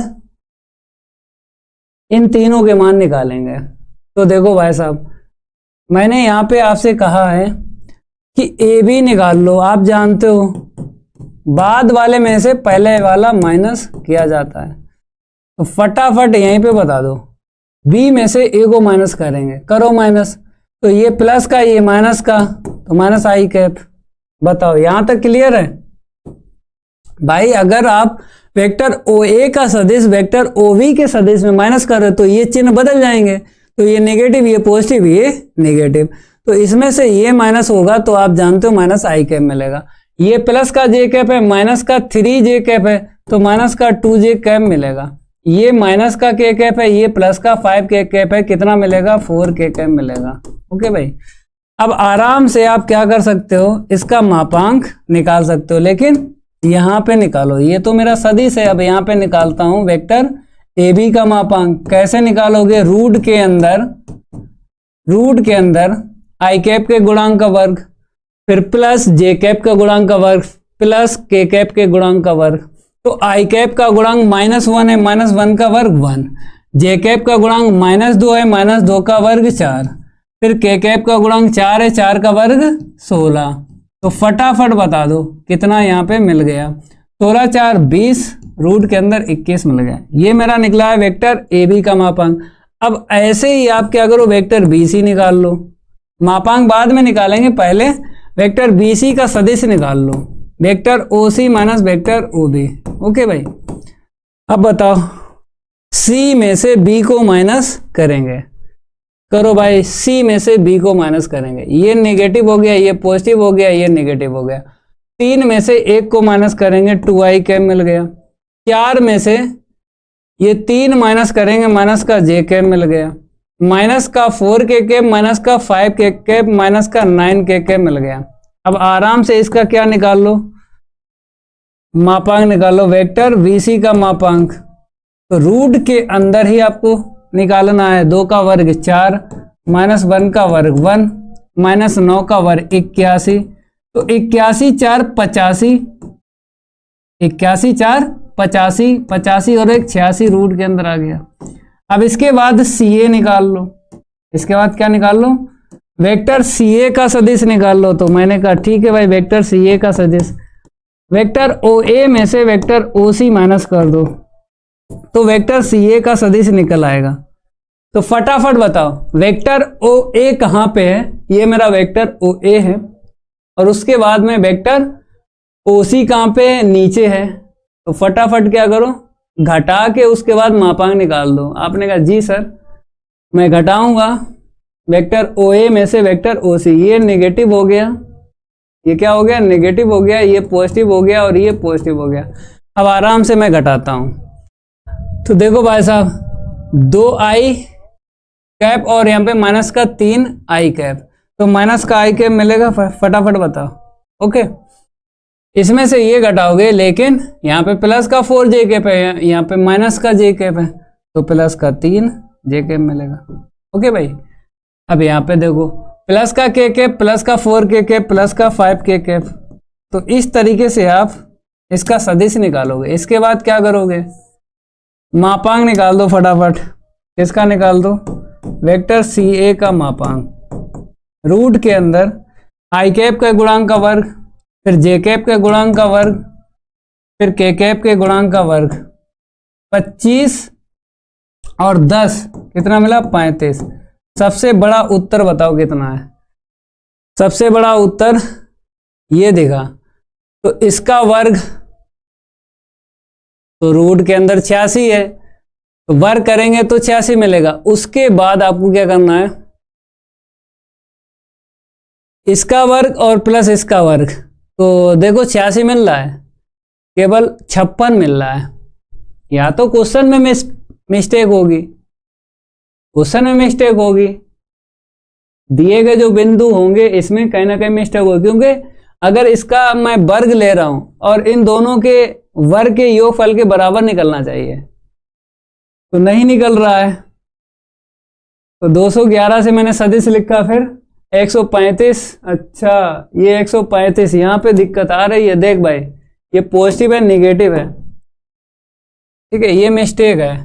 [SPEAKER 1] इन तीनों के मान निकालेंगे। तो देखो भाई साहब, मैंने यहाँ पे आपसे कहा है कि ए बी निकाल लो, आप जानते हो बाद वाले में से पहले वाला माइनस किया जाता है। तो फटाफट यहीं पे बता दो, बी में से ए को माइनस करेंगे, करो माइनस। तो ये प्लस का ये माइनस का, तो माइनस आई कैप। बताओ यहां तक क्लियर है भाई। अगर आप वेक्टर ओ ए का सदिश वेक्टर ओ बी के सदिश में माइनस कर रहे तो ये चिन्ह बदल जाएंगे, तो ये नेगेटिव ये पॉजिटिव ये नेगेटिव, तो इसमें से ये माइनस होगा तो आप जानते हो माइनस आई कैप मिलेगा। ये प्लस का जे कैप है, माइनस का 3 जे कैप है तो माइनस का 2 जे कैप मिलेगा। ये माइनस का के कैप है, ये प्लस का 5 के कैप है, कितना मिलेगा 4 के कैप मिलेगा। ओके भाई, अब आराम से आप क्या कर सकते हो, इसका मापांक निकाल सकते हो, लेकिन यहां पे निकालो। ये तो मेरा सदिश है, अब यहां पे निकालता हूं वेक्टर ए बी का मापांक। कैसे निकालोगे, रूट के अंदर आई कैप के गुणांक का वर्ग, फिर प्लस जे कैप का गुणांक का वर्ग, प्लस के कैप के गुणांक का वर्ग। तो आई कैप का गुणांक -1 है, -1 का वर्ग 1, जे कैप का गुणांक -2 है, -2 का वर्ग 4, फिर के कैप का गुणांक 4 है, 4 का वर्ग 16। तो फटाफट बता दो कितना यहाँ पे मिल गया, 16 4 20, रूट के अंदर 21 मिल गया। ये मेरा निकला है वेक्टर ए बी का मापांक। अब ऐसे ही आप क्या करो, वेक्टर बी सी निकाल लो। मापांक बाद में निकालेंगे, पहले वेक्टर बी सी का सदिश निकाल लो, vector O C minus vector O B. Okay भाई, अब बताओ सी में से बी को माइनस करेंगे करो भाई, सी में से बी को माइनस करेंगे। ये नेगेटिव हो गया, ये पॉजिटिव हो गया, ये नेगेटिव हो गया। 3 में से 1 को माइनस करेंगे, 2i कैप मिल गया। 4 में से ये 3 माइनस करेंगे, माइनस का j कैप मिल गया। माइनस का 4k कैप, माइनस का 5k कैप, माइनस का 9k कैप मिल गया। अब आराम से इसका क्या निकाल लो, मापांक निकाल लो, वेक्टर VC का मापांक। तो रूट के अंदर ही आपको निकालना है। 2 का वर्ग 4, माइनस 1 का वर्ग 1, माइनस 9 का वर्ग 81। तो 81 4 85, 81 4 85, 85 और 1 86 रूट के अंदर आ गया। अब इसके बाद CA निकाल लो। इसके बाद क्या निकाल लो, वेक्टर CA का सदिश निकाल लो। तो मैंने कहा ठीक है भाई, वेक्टर CA का सदिश, वेक्टर OA में से वेक्टर OC माइनस कर दो तो वेक्टर CA का सदिश निकल आएगा। तो फटाफट बताओ वेक्टर OA कहाँ पे है। ये मेरा वेक्टर OA है और उसके बाद में वेक्टर OC कहाँ पे है, नीचे है। तो फटाफट क्या करो, घटा के उसके बाद मापांक निकाल दो। आपने कहा जी सर मैं घटाऊंगा, वेक्टर OA में से वेक्टर OC, ये नेगेटिव हो गया, ये क्या हो गया, नेगेटिव हो गया, ये पॉजिटिव हो गया और ये पॉजिटिव हो गया। अब आराम से मैं घटाता हूं। तो देखो भाई साहब 2i कैप और यहाँ पे माइनस का 3i कैप, तो माइनस का i कैप मिलेगा। फटाफट बताओ। ओके, इसमें से ये घटाओगे, लेकिन यहाँ पे प्लस का 4j कैप है, यहाँ पे माइनस का j कैप है, तो प्लस का 3j कैप मिलेगा। ओके भाई, अब यहाँ पे देखो प्लस का k कैप, प्लस का 4k कैप, प्लस का 5k कैप। तो इस तरीके से आप इसका सदिश निकालोगे। इसके बाद क्या करोगे, मापांक निकाल दो फटाफट। किसका निकाल दो, वेक्टर CA का मापांक। रूट के अंदर i कैप के गुणांक का वर्ग, फिर j कैप के गुणांक का वर्ग, फिर k कैप के गुणांक का वर्ग। 25 और 10 कितना मिला, 35। सबसे बड़ा उत्तर बताओ कितना है। सबसे बड़ा उत्तर ये दिखा, तो इसका वर्ग, तो रूट के अंदर 86 है, तो वर्ग करेंगे तो 86 मिलेगा। उसके बाद आपको क्या करना है, इसका वर्ग और प्लस इसका वर्ग। तो देखो 86 मिल रहा है, केवल 56 मिल रहा है। या तो क्वेश्चन में मिस्टेक होगी, क्वेश्चन में मिस्टेक होगी, दिए गए जो बिंदु होंगे इसमें कहीं ना कहीं मिस्टेक होगी। क्योंकि अगर इसका मैं वर्ग ले रहा हूं और इन दोनों के वर्ग के योगफल के बराबर निकलना चाहिए, तो नहीं निकल रहा है। तो 211 से मैंने सदिश लिखा, फिर 135। अच्छा, ये 135 यहाँ पे दिक्कत आ रही है। देख भाई, ये पॉजिटिव है, निगेटिव है, ठीक है, ये मिस्टेक है।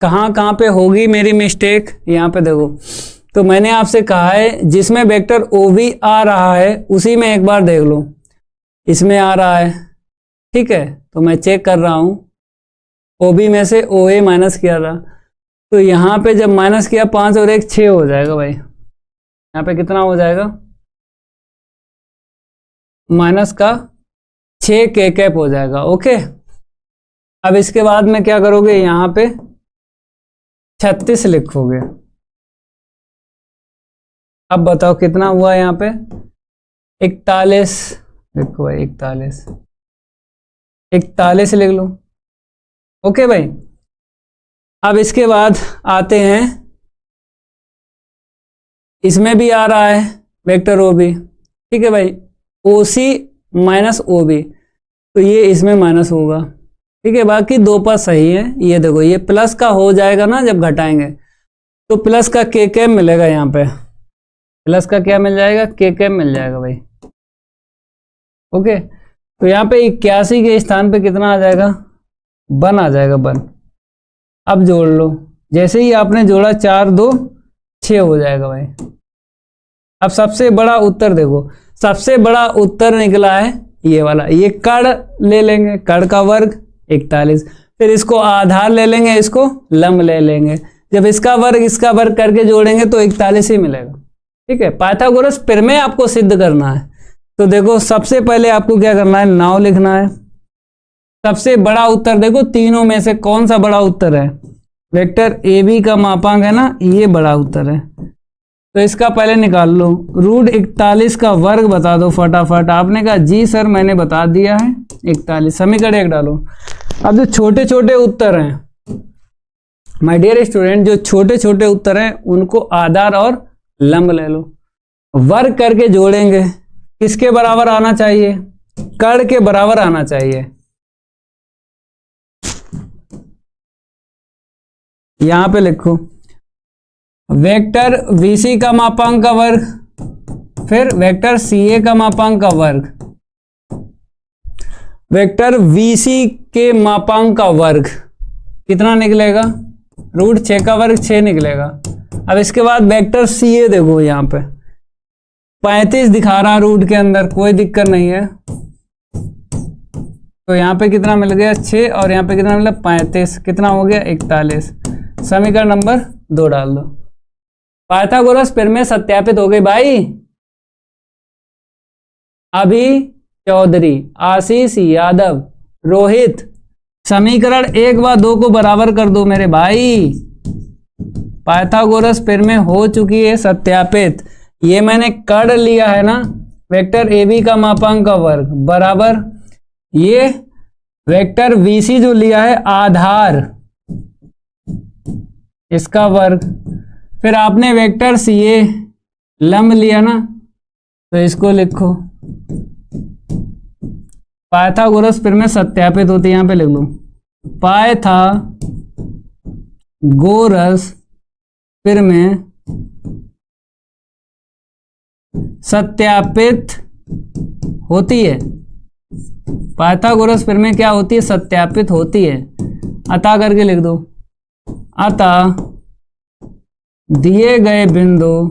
[SPEAKER 1] कहाँ कहाँ पे होगी मेरी मिस्टेक, यहाँ पे देखो। तो मैंने आपसे कहा है जिसमें वेक्टर OB आ रहा है उसी में एक बार देख लो, इसमें आ रहा है, ठीक है। तो मैं चेक कर रहा हूँ, OB में से OA माइनस किया था, तो यहाँ पे जब माइनस किया 5 और 1 6 हो जाएगा भाई। यहाँ पे कितना हो जाएगा, माइनस का 6k कैप हो जाएगा। ओके, अब इसके बाद में क्या करोगे, यहाँ पे 36 लिखोगे। अब बताओ कितना हुआ यहाँ पे, 41 लिखो भाई, 41 लिख लो। ओके भाई, अब इसके बाद आते हैं, इसमें भी आ रहा है वेक्टर OB, ठीक है भाई, OC माइनस OB, तो ये इसमें माइनस होगा, ठीक है। बाकी दो पद सही है। ये देखो, ये प्लस का हो जाएगा ना जब घटाएंगे, तो प्लस का k कैप मिलेगा। यहाँ पे प्लस का क्या मिल जाएगा, k कैप मिल जाएगा भाई। ओके, तो यहाँ पे 81 के स्थान पे कितना आ जाएगा, 1 आ जाएगा, 1। अब जोड़ लो, जैसे ही आपने जोड़ा 4 2 6 हो जाएगा भाई। अब सबसे बड़ा उत्तर देखो, सबसे बड़ा उत्तर निकला है ये वाला। ये कड़ ले लेंगे, कड़ का वर्ग 41, फिर इसको आधार ले लेंगे, इसको लंब ले लेंगे। जब इसका वर्ग करके जोड़ेंगे तो 41 ही मिलेगा, ठीक है। पाइथागोरस प्रमेय आपको सिद्ध करना है। तो देखो, सबसे पहले आपको क्या करना है, 9 लिखना है। सबसे बड़ा उत्तर देखो, तीनों में से कौन सा बड़ा उत्तर है, वेक्टर ए बी का मापांक है ना, ये बड़ा उत्तर है। तो इसका पहले निकाल लो, √41 का वर्ग बता दो फटाफट। आपने कहा जी सर मैंने बता दिया है 41, समीकरण 1 डालो। अब जो छोटे छोटे उत्तर हैं माय डियर स्टूडेंट, जो छोटे छोटे उत्तर हैं उनको आधार और लंब ले लो, वर्ग करके जोड़ेंगे। किसके बराबर आना चाहिए? कर्ण के बराबर आना चाहिए। यहां पे लिखो वेक्टर VC का मापांक का वर्ग, फिर वेक्टर CA का मापांक का वर्ग, वेक्टर VC के मापांक का वर्ग कितना निकलेगा? √6 का वर्ग 6 निकलेगा। अब इसके बाद वेक्टर CA देखो, यहां पे 35 दिखा रहा रूट के अंदर, कोई दिक्कत नहीं है। तो यहाँ पे कितना मिल गया? 6, और यहाँ पे कितना मिला? 35, कितना हो गया? 41। समीकरण नंबर 2 डाल दो। पाइथागोरस प्रमेय सत्यापित हो गई भाई। अभी चौधरी, आशीष यादव, रोहित, समीकरण 1 व 2 को बराबर कर दो मेरे भाई। पाइथागोरस प्रमेय हो चुकी है सत्यापित। ये मैंने कर लिया है ना, वेक्टर ए बी का मापांक का वर्ग बराबर ये वेक्टर VC जो लिया है आधार, इसका वर्ग, फिर आपने वेक्टर CA लंब लिया ना, तो इसको लिखो। पाइथागोरस प्रमेय सत्यापित होती है, यहां पे लिख लो पाइथागोरस प्रमेय सत्यापित होती है। पाइथागोरस प्रमेय क्या होती है? सत्यापित होती है। अतः करके लिख दो, अतः दिए गए बिंदु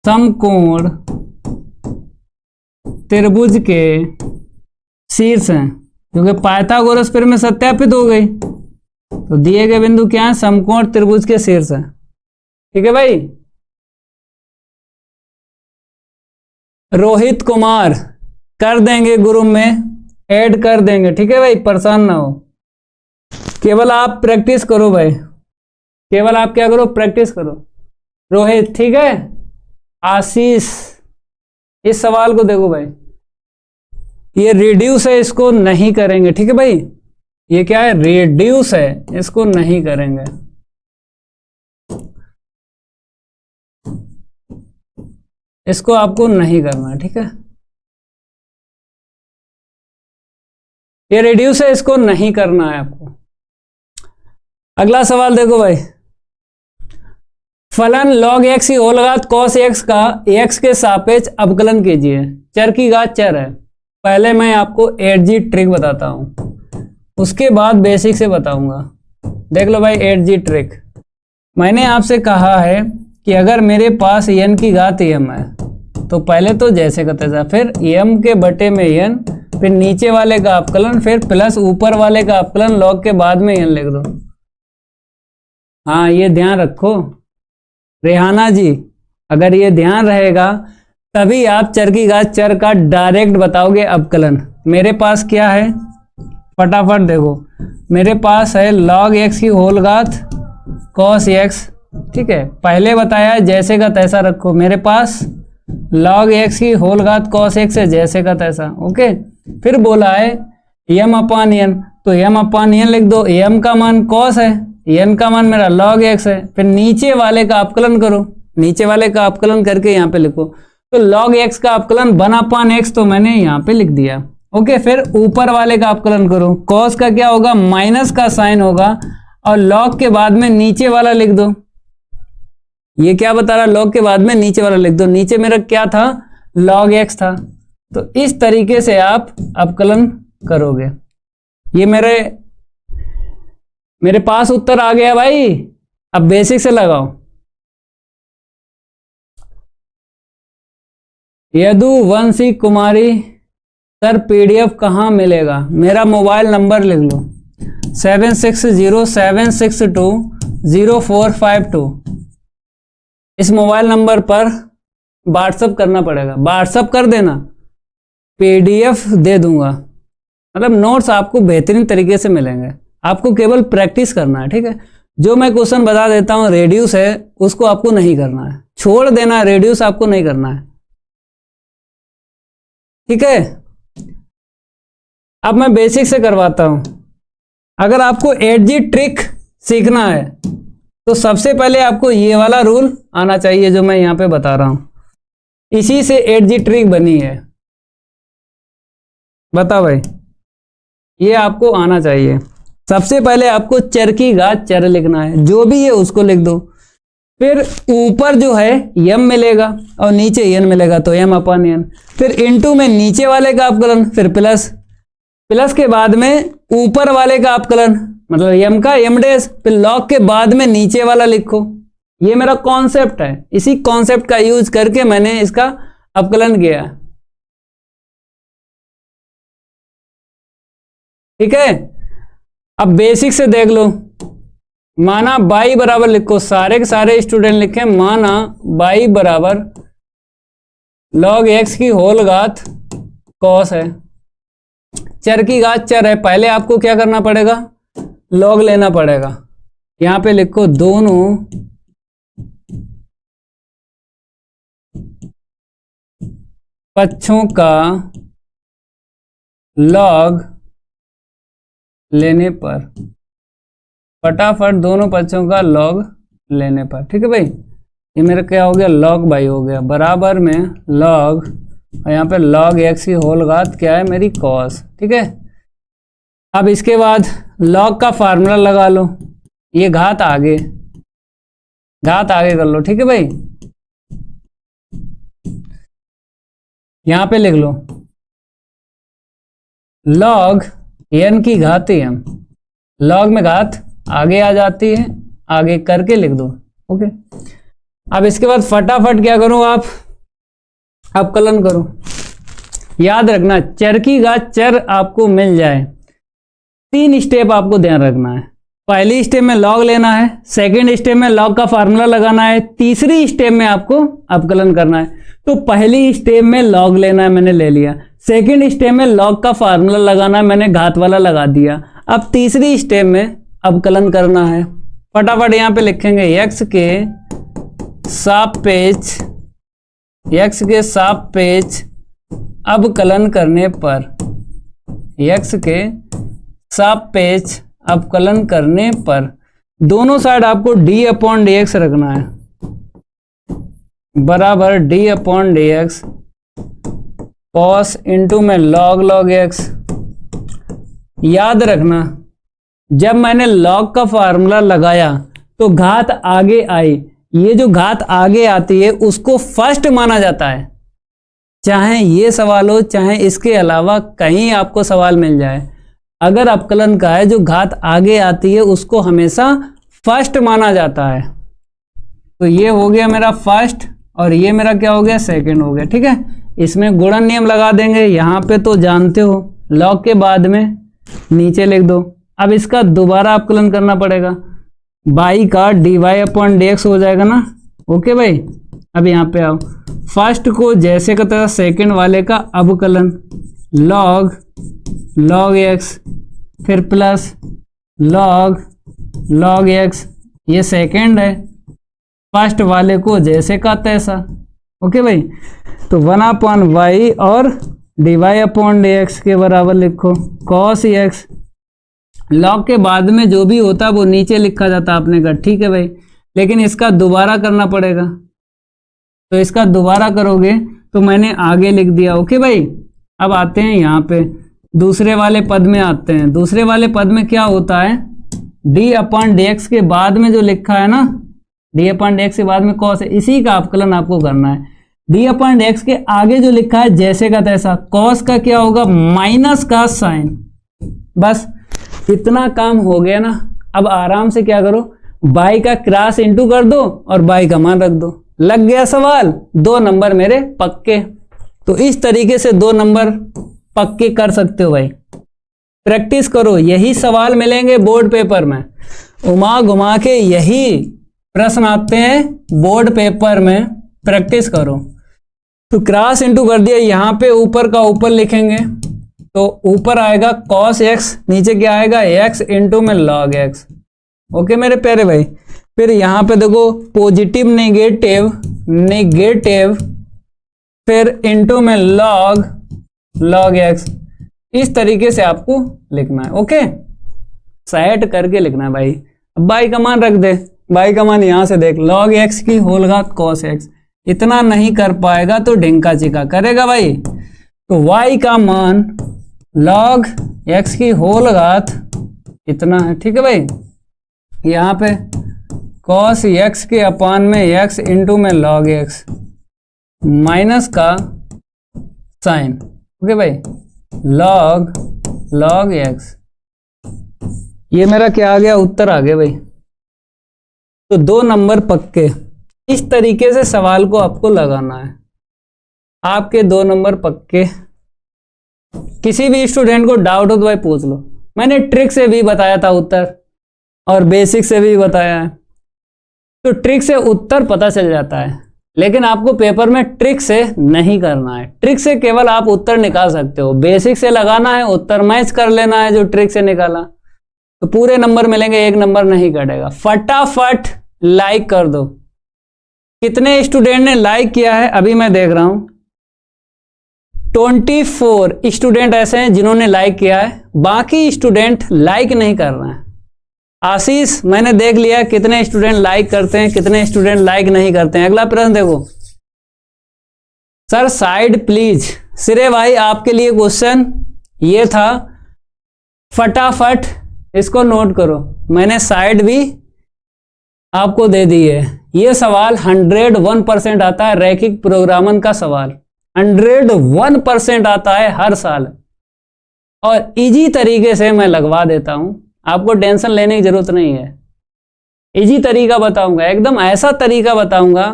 [SPEAKER 1] समकोण त्रिभुज के शीर्ष हैं। क्योंकि पाइथागोरस प्रमेय सत्यापित हो गई, तो दिए गए बिंदु क्या है? समकोण त्रिभुज के शीर्ष है। ठीक है भाई। रोहित कुमार कर देंगे ग्रुप में, ऐड कर देंगे। ठीक है भाई, परेशान ना हो, केवल आप प्रैक्टिस करो भाई, केवल आप क्या करो? प्रैक्टिस करो। रोहित, ठीक है। आशीष, इस सवाल को देखो भाई, ये रिड्यूस है, इसको नहीं करेंगे। ठीक है भाई, ये क्या है? रिड्यूस है, इसको नहीं करेंगे। इसको आपको नहीं करना है। ठीक है, ये रिड्यूस है, इसको नहीं करना है आपको। अगला सवाल देखो भाई, फलन log x की होल घात cos x का x के सापेक्ष अवकलन कीजिए। चर की घात चर है। पहले मैं आपको 8G ट्रिक बताता हूं, उसके बाद बेसिक से बताऊंगा। देख लो भाई 8G ट्रिक। मैंने आपसे कहा है कि अगर मेरे पास n की घात m है, तो पहले तो जैसे का तैसा, फिर m के बटे में n, फिर नीचे वाले का अवकलन, फिर प्लस ऊपर वाले का अवकलन, log के बाद में n लिख दो। हाँ, ये ध्यान रखो रेहाना जी, अगर ये ध्यान रहेगा तभी आप चर की घात चर का डायरेक्ट बताओगे अवकलन। मेरे पास क्या है? फटाफट देखो, मेरे पास है log x की होल घात cos x। ठीक है, पहले बताया जैसे का तैसा रखो। मेरे पास log x की होल घात cos x है, जैसे का तैसा। ओके, फिर बोला है m/n, तो m/n लिख दो। m का मान cos है, n का मान मेरा log x है। फिर नीचे वाले का अवकलन करो, नीचे वाले का अवकलन करके यहाँ पे लिखो। तो log x का अवकलन 1/x, तो मैंने यहाँ पे लिख दिया। ओके, फिर ऊपर वाले का अवकलन करो। cos का क्या होगा? माइनस का साइन होगा, और log के बाद में नीचे वाला लिख दो। ये क्या बता रहा? log के बाद में नीचे वाला लिख दो। नीचे मेरा क्या था? log x था। तो इस तरीके से आप अवकलन करोगे। ये मेरे पास उत्तर आ गया भाई। अब बेसिक से लगाओ। यदुवंशी कुमारी, सर PDF कहाँ मिलेगा? मेरा मोबाइल नंबर लिख लो 7607620452। इस मोबाइल नंबर पर व्हाट्सअप करना पड़ेगा, व्हाट्सअप कर देना। PDF दे दूंगा, मतलब नोट्स आपको बेहतरीन तरीके से मिलेंगे, आपको केवल प्रैक्टिस करना है, ठीक है। जो मैं क्वेश्चन बता देता हूँ रेडियस है उसको आपको नहीं करना है, छोड़ देना है, रेडियस आपको नहीं करना है, ठीक है। अब मैं बेसिक से करवाता हूं। अगर आपको 8G ट्रिक सीखना है तो सबसे पहले आपको ये वाला रूल आना चाहिए जो मैं यहां पे बता रहा हूं, इसी से 8G ट्रिक बनी है। बता भाई, ये आपको आना चाहिए। सबसे पहले आपको चर की घात चर लिखना है, जो भी है उसको लिख दो, फिर ऊपर जो है यम मिलेगा और नीचे एन मिलेगा तो m अपन एन, फिर इनटू में नीचे वाले का अपकलन, फिर प्लस, प्लस के बाद में ऊपर वाले का अपकलन मतलब यम का यम डैश, फिर लॉग के बाद में नीचे वाला लिखो। ये मेरा कॉन्सेप्ट है, इसी कॉन्सेप्ट का यूज करके मैंने इसका अपकलन किया, ठीक है। अब बेसिक से देख लो, माना बाई बराबर लिखो, सारे के सारे स्टूडेंट लिखें, माना बाई बराबर लॉग एक्स की होल घात कॉस है, चर की घात चर है, पहले आपको क्या करना पड़ेगा, लॉग लेना पड़ेगा। यहां पे लिखो दोनों पक्षों का लॉग लेने पर, फटाफट दोनों पक्षों का लॉग लेने पर, ठीक है भाई। ये मेरा क्या हो गया, लॉग बाई हो गया, बराबर में लॉग, और यहाँ पे लॉग एक्स की होल घात क्या है मेरी कॉस, ठीक है। अब इसके बाद लॉग का फार्मूला लगा लो, ये घात आगे कर लो, ठीक है भाई। यहां पे लिख लो लॉग एन की घात एम, लॉग में घात आगे आ जाती है, आगे करके लिख दो, ओके। अब इसके बाद फटाफट क्या करो, आप अपकलन करो। याद रखना चर की घात चर आपको मिल जाए, 3 स्टेप आपको ध्यान रखना है। पहली स्टेप में लॉग लेना है, सेकंड स्टेप में लॉग का फार्मूला लगाना है, तीसरी स्टेप में आपको अपकलन करना है। तो पहली स्टेप में लॉग लेना है, मैंने ले लिया, सेकंड स्टेप में लॉग का फार्मूला लगाना है, मैंने घात वाला लगा दिया। अब तीसरी स्टेप में अपकलन करना है। फटाफट यहां पे लिखेंगे x के सापेक्ष अवकलन करने पर, x के सापेक्ष अवकलन करने पर दोनों साइड आपको d/dx रखना है, बराबर d/dx कॉस इंटू में log x। याद रखना जब मैंने log का फार्मूला लगाया तो घात आगे आई, ये जो घात आगे आती है उसको फर्स्ट माना जाता है, चाहे ये सवाल हो चाहे इसके अलावा कहीं आपको सवाल मिल जाए। अगर अपकलन का है जो घात आगे आती है उसको हमेशा फर्स्ट माना जाता है। तो ये हो गया मेरा फर्स्ट और ये मेरा क्या हो गया, सेकंड हो गया, ठीक है। इसमें गुणन नियम लगा देंगे, यहाँ पे तो जानते हो लॉग के बाद में नीचे लिख दो। अब इसका दोबारा अपकलन करना पड़ेगा, बाई का dy/dx हो जाएगा ना, ओके भाई। अब यहाँ पे आओ, फर्स्ट को जैसे का तरह सेकंड वाले का अवकलन log x, फिर प्लस log x, ये सेकंड है, फर्स्ट वाले को जैसे का तैसा, ओके भाई। तो 1/y और dy/dx के बराबर लिखो cos x, लॉग के बाद में जो भी होता है वो नीचे लिखा जाता आपने कहा, ठीक है भाई। लेकिन इसका दोबारा करना पड़ेगा, तो इसका दोबारा करोगे तो मैंने आगे लिख दिया, ओके भाई। अब आते हैं यहाँ पे दूसरे वाले पद में आते हैं। दूसरे वाले पद में क्या होता है, d/dx के बाद में जो लिखा है ना, d/dx के बाद में cos है, इसी का अपकलन आपको करना है। d/dx के आगे जो लिखा है जैसे का तैसा, cos का क्या होगा, माइनस का साइन। बस इतना काम हो गया ना। अब आराम से क्या करो, बाई का क्रॉस इंटू कर दो और बाई का मान रख दो, लग गया सवाल, 2 नंबर मेरे पक्के। तो इस तरीके से 2 नंबर पक्के कर सकते हो भाई, प्रैक्टिस करो, यही सवाल मिलेंगे बोर्ड पेपर में, उमा घुमा के यही प्रश्न आते हैं बोर्ड पेपर में, प्रैक्टिस करो। तो क्रॉस इंटू कर दिया, यहाँ पे ऊपर का ऊपर लिखेंगे तो ऊपर आएगा cos x, नीचे क्या आएगा x इंटू में log x। ओके मेरे प्यारे भाई, फिर यहाँ पे देखो पॉजिटिव नेगेटिव नेगेटिव फिर इंटू में log x, इस तरीके से आपको लिखना है। ओके, सेट करके लिखना है भाई। अब बाई का मान रख दे, बाई का मान यहां से देख, log x की होल घात cos x, इतना नहीं कर पाएगा तो ढिंका चिका करेगा भाई। तो y का मान log x की होल घात इतना है, ठीक है भाई। यहाँ पे cos x के अपान में x इंटू में log x माइनस का साइन, ओके भाई, log x, ये मेरा क्या आ गया, उत्तर आ गया भाई। तो 2 नंबर पक्के। इस तरीके से सवाल को आपको लगाना है, आपके 2 नंबर पक्के। किसी भी स्टूडेंट को डाउट हो तो भाई पूछ लो, मैंने ट्रिक से भी बताया था उत्तर और बेसिक से भी बताया है। तो ट्रिक से उत्तर पता चल जाता है, लेकिन आपको पेपर में ट्रिक से नहीं करना है। ट्रिक से केवल आप उत्तर निकाल सकते हो, बेसिक से लगाना है, उत्तर मैच कर लेना है जो ट्रिक से निकाला, तो पूरे नंबर मिलेंगे, 1 नंबर नहीं कटेगा। फटाफट लाइक कर दो। कितने स्टूडेंट ने लाइक किया है अभी मैं देख रहा हूं, 24 स्टूडेंट ऐसे हैं जिन्होंने लाइक किया है, बाकी स्टूडेंट लाइक नहीं कर रहे हैं। आशीष, मैंने देख लिया कितने स्टूडेंट लाइक करते हैं, कितने स्टूडेंट लाइक नहीं करते हैं। अगला प्रश्न देखो सर, साइड प्लीज। सिरे भाई आपके लिए क्वेश्चन ये था, फटाफट इसको नोट करो, मैंने साइड भी आपको दे दी है। ये सवाल 101% आता है, रैखिक प्रोग्रामन का सवाल 101% आता है हर साल, और इजी तरीके से मैं लगवा देता हूं, आपको टेंशन लेने की जरूरत नहीं है। इजी तरीका बताऊंगा, एकदम ऐसा तरीका बताऊंगा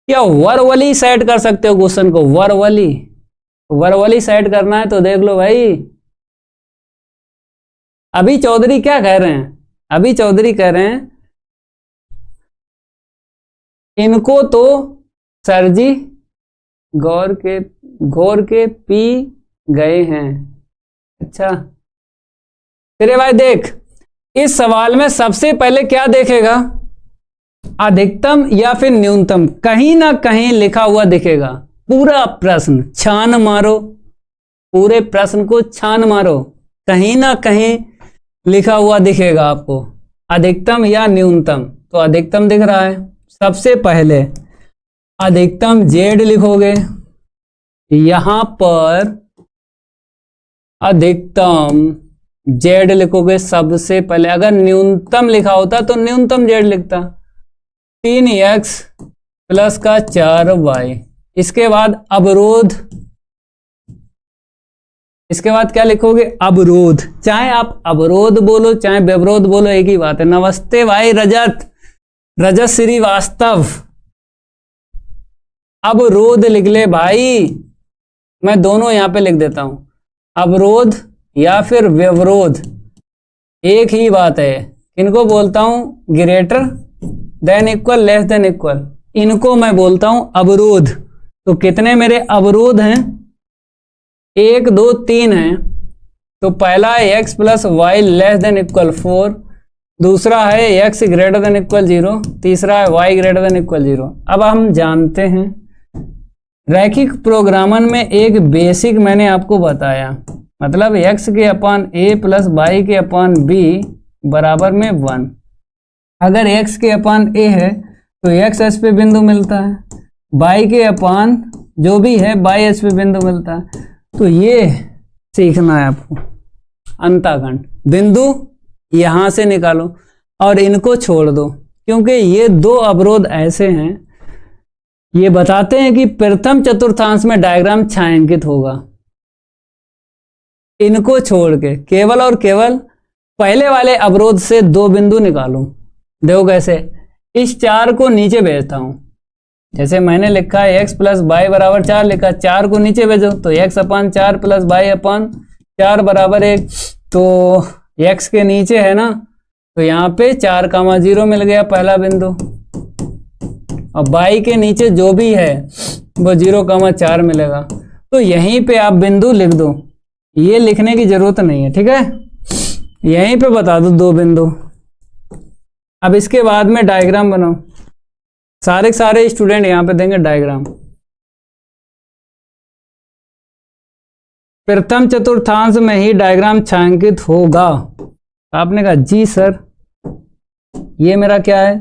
[SPEAKER 1] क्या वर्बली सेट कर सकते हो क्वेश्चन को। वर्बली सेट करना है तो देख लो भाई। अभी चौधरी क्या कह रहे हैं, अभी चौधरी कह रहे हैं इनको तो सर जी घोर के पी गए हैं। अच्छा तेरे भाई देख, इस सवाल में सबसे पहले क्या देखेगा, अधिकतम या फिर न्यूनतम, कहीं ना कहीं लिखा हुआ दिखेगा। पूरा प्रश्न छान मारो, पूरे प्रश्न को छान मारो, कहीं ना कहीं लिखा हुआ दिखेगा आपको, अधिकतम या न्यूनतम। तो अधिकतम दिख रहा है, सबसे पहले अधिकतम Z लिखोगे, यहां पर अधिकतम Z लिखोगे सबसे पहले। अगर न्यूनतम लिखा होता तो न्यूनतम Z लिखता, 3x प्लस का 4y। इसके बाद अवरोध, इसके बाद क्या लिखोगे, अवरोध। चाहे आप अवरोध बोलो चाहे व्यवरोध बोलो, एक ही बात है। नमस्ते भाई रजत श्रीवास्तव, अवरोध लिख ले भाई, मैं दोनों यहां पे लिख देता हूं, अवरोध या फिर व्यवरोध, एक ही बात है। इनको बोलता हूं greater than equal, less than equal, इनको मैं बोलता हूं अवरोध। तो कितने मेरे अवरोध हैं, 1 2 3 हैं। तो पहला है x plus y less than equal 4, दूसरा है x ग्रेटर देन इक्वल 0, तीसरा है y ग्रेटर देन इक्वल 0। अब हम जानते हैं रैखिक प्रोग्रामन में एक बेसिक मैंने आपको बताया, मतलब x के अपान a प्लस y के अपान b बराबर में 1। अगर x के अपान a है तो x h पे बिंदु मिलता है, y के अपान जो भी है y h पे बिंदु मिलता है। तो ये सीखना है आपको, अंताखंड बिंदु यहां से निकालो और इनको छोड़ दो, क्योंकि ये 2 अवरोध ऐसे हैं, ये बताते हैं कि प्रथम चतुर्थांश में डायग्राम छायांकित होगा। इनको छोड़ के केवल और केवल पहले वाले अवरोध से 2 बिंदु निकालो। देखो कैसे, इस 4 को नीचे भेजता हूं, जैसे मैंने लिखा है x प्लस वाई बराबर 4 लिखा, 4 को नीचे भेजो तो x अपान 4 प्लस वाई अपान 4 बराबर 1। तो x के नीचे है ना, तो यहाँ पे 4,0 मिल गया पहला बिंदु, और y के नीचे जो भी है वो 0,4 मिलेगा। तो यहीं पे आप बिंदु लिख दो, ये लिखने की जरूरत नहीं है, ठीक है। यहीं पे बता दो 2 बिंदु। अब इसके बाद में डायग्राम बनाओ, सारे के सारे स्टूडेंट यहां पे देंगे डायग्राम। प्रथम चतुर्थांश में ही डायग्राम छायांकित होगा। आपने कहा जी सर, ये मेरा क्या है,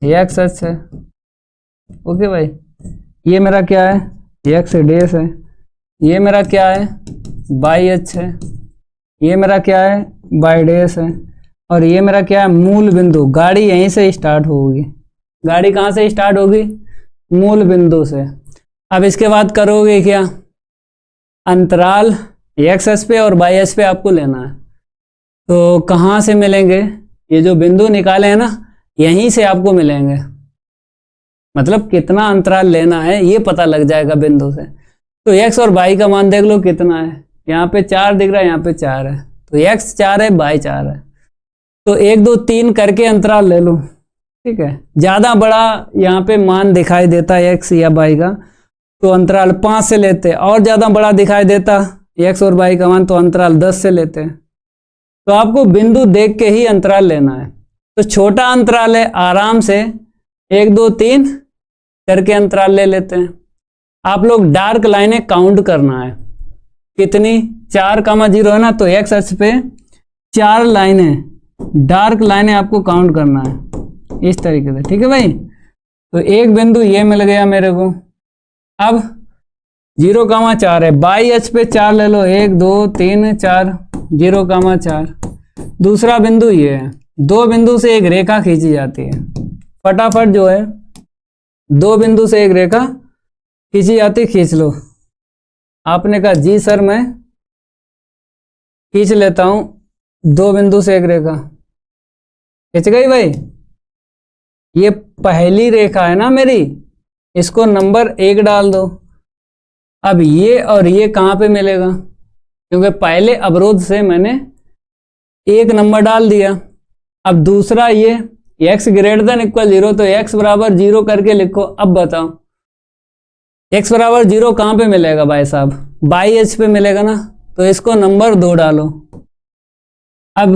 [SPEAKER 1] एक्स अक्ष है, ओके भाई। ये मेरा क्या है, एक्स डैश है। ये मेरा क्या है, वाई अक्ष है। ये मेरा क्या है, वाई डैश है। और ये मेरा क्या है, मूल बिंदु। गाड़ी यहीं से स्टार्ट होगी। गाड़ी कहाँ से स्टार्ट होगी, मूल बिंदु से। अब इसके बाद करोगे क्या, अंतराल एक्स अक्ष पे और वाई अक्ष पे आपको लेना है। तो कहाँ से मिलेंगे, ये जो बिंदु निकाले हैं ना, यहीं से आपको मिलेंगे। मतलब कितना अंतराल लेना है ये पता लग जाएगा बिंदु से। तो x और y का मान देख लो कितना है, यहाँ पे 4 दिख रहा है, यहाँ पे 4 है। तो x 4 है, y 4 है। तो 1 2 3 करके अंतराल ले लो, ठीक है। ज्यादा बड़ा यहाँ पे मान दिखाई देता है x या y का, तो अंतराल 5 से लेते। और ज्यादा बड़ा दिखाई देता x और y का मान, तो अंतराल 10 से लेते हैं। तो आपको बिंदु देख के ही अंतराल लेना है। तो छोटा अंतराल है, आराम से 1 2 3 करके अंतराल ले लेते हैं। आप लोग डार्क लाइनें काउंट करना है, कितनी, 4,0 है ना, तो एक्स अक्ष पे 4 लाइनें, डार्क लाइनें आपको काउंट करना है इस तरीके से, ठीक है भाई। तो एक बिंदु ये मिल गया मेरे को। अब 0,4 है, बाई अक्ष पे 4 ले लो, 1 2 3 4, 0,4। दूसरा बिंदु ये है, 2 बिंदु से एक रेखा खींची जाती है। फटाफट जो है 2 बिंदु से एक रेखा खींची जाती, खींच लो। आपने कहा जी सर मैं खींच लेता हूं 2 बिंदु से एक रेखा। खींच गई भाई। ये पहली रेखा है ना मेरी, इसको नंबर 1 डाल दो। अब ये और ये कहां पे मिलेगा, क्योंकि पहले अवरोध से मैंने 1 नंबर डाल दिया। अब दूसरा ये x ग्रेटर देन इक्वल 0, तो x बराबर 0 करके लिखो। अब बताओ x बराबर 0 कहां पे मिलेगा भाई साहब, बाई अक्ष पे मिलेगा ना, तो इसको नंबर 2 डालो। अब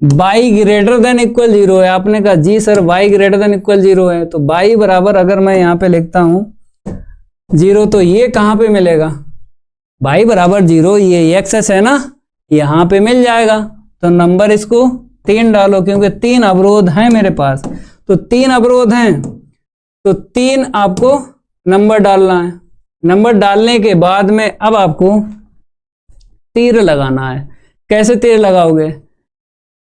[SPEAKER 1] y ग्रेटर देन इक्वल 0 है, आपने कहा जी sir y greater than equal 0 है, तो y बराबर अगर मैं यहां पे लिखता हूं 0, तो ये कहां पे मिलेगा, y बराबर 0, ये x अक्ष है ना, यहां पे मिल जाएगा। तो नंबर इसको 3 डालो, क्योंकि 3 अवरोध हैं मेरे पास। तो 3 अवरोध हैं, तो 3 आपको नंबर डालना है। नंबर डालने के बाद में अब आपको तीर लगाना है। कैसे तीर लगाओगे,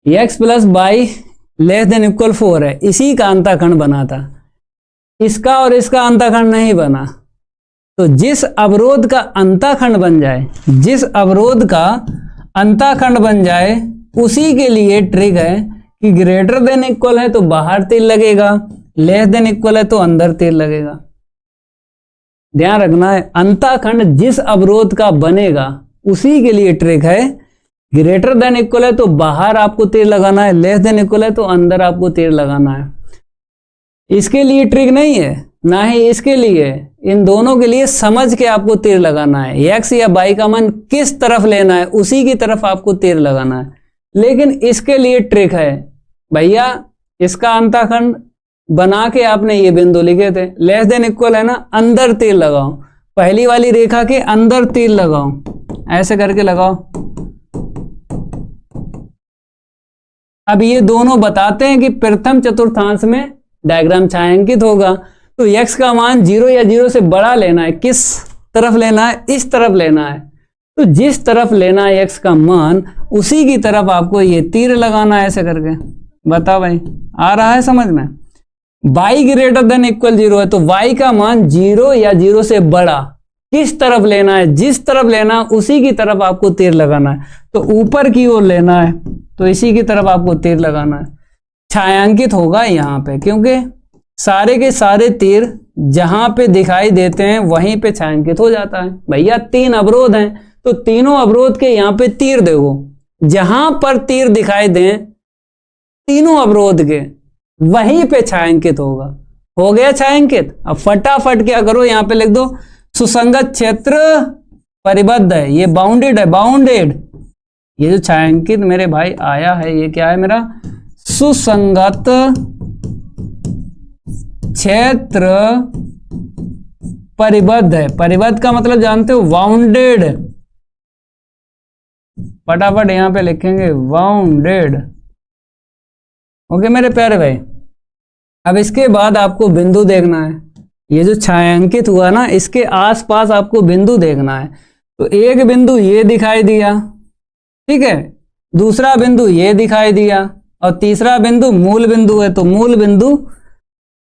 [SPEAKER 1] x plus y less than equal 4 है, इसी का अंतःखंड बना था, इसका और इसका अंतःखंड नहीं बना। तो जिस अवरोध का अंतःखंड बन जाए, जिस अवरोध का अंतःखंड बन जाए, उसी के लिए ट्रिक है कि ग्रेटर देन इक्वल है तो बाहर तीर लगेगा, लेस देन इक्वल है तो अंदर तीर लगेगा। ध्यान रखना है, अंतःखंड जिस अवरोध का बनेगा उसी के लिए ट्रिक है। ग्रेटर देन इक्वल है तो बाहर आपको तीर लगाना है, लेस देन इक्वल है तो अंदर आपको तीर लगाना है। इसके लिए ट्रिक नहीं है, ना ही इसके लिए, इन दोनों के लिए समझ के आपको तीर लगाना है। एक्स या वाई का मान किस तरफ लेना है, उसी की तरफ आपको तीर लगाना है। लेकिन इसके लिए ट्रिक है भैया, इसका अंतःखंड बना के आपने ये बिंदु लिखे थे, लेस देन इक्वल है ना, अंदर तीर लगाओ, पहली वाली रेखा के अंदर तीर लगाओ, ऐसे करके लगाओ। अब ये दोनों बताते हैं कि प्रथम चतुर्थांश में डायग्राम छायांकित होगा। तो x का मान 0 या 0 से बड़ा लेना है, किस तरफ लेना है, इस तरफ लेना है। तो जिस तरफ लेना है x का मान, उसी की तरफ आपको ये तीर लगाना है, ऐसे करके। बताओ भाई, आ रहा है समझ में। y ग्रेटर देन इक्वल 0 है, तो y का मान 0 या 0 से बड़ा किस तरफ लेना है, जिस तरफ लेना उसी की तरफ आपको तीर लगाना है। तो ऊपर की ओर लेना है, तो इसी की तरफ आपको तीर लगाना है। छायांकित होगा यहाँ पे, क्योंकि सारे के सारे तीर जहां पे दिखाई देते हैं वहीं पे छायांकित हो जाता है। भैया 3 अवरोध हैं, तो तीनों अवरोध के यहाँ पे तीर देखो, जहां पर तीर दिखाई दें तीनों अवरोध के, वहीं पे छायांकित होगा। हो गया छायांकित। अब फटाफट क्या करो, यहां पे लिख दो सुसंगत क्षेत्र परिबद्ध है, ये बाउंडेड है, बाउंडेड। ये जो छायांकित मेरे भाई आया है ये क्या है मेरा, सुसंगत क्षेत्र परिबद्ध है। परिबद्ध का मतलब जानते हो, बाउंडेड। फटाफट यहां पे लिखेंगे बाउंडेड। ओके मेरे प्यारे भाई, अब इसके बाद आपको बिंदु देखना है। ये जो छायांकित हुआ ना, इसके आसपास आपको बिंदु देखना है। तो एक बिंदु ये दिखाई दिया, ठीक है, दूसरा बिंदु ये दिखाई दिया, और तीसरा बिंदु मूल बिंदु है। तो मूल बिंदु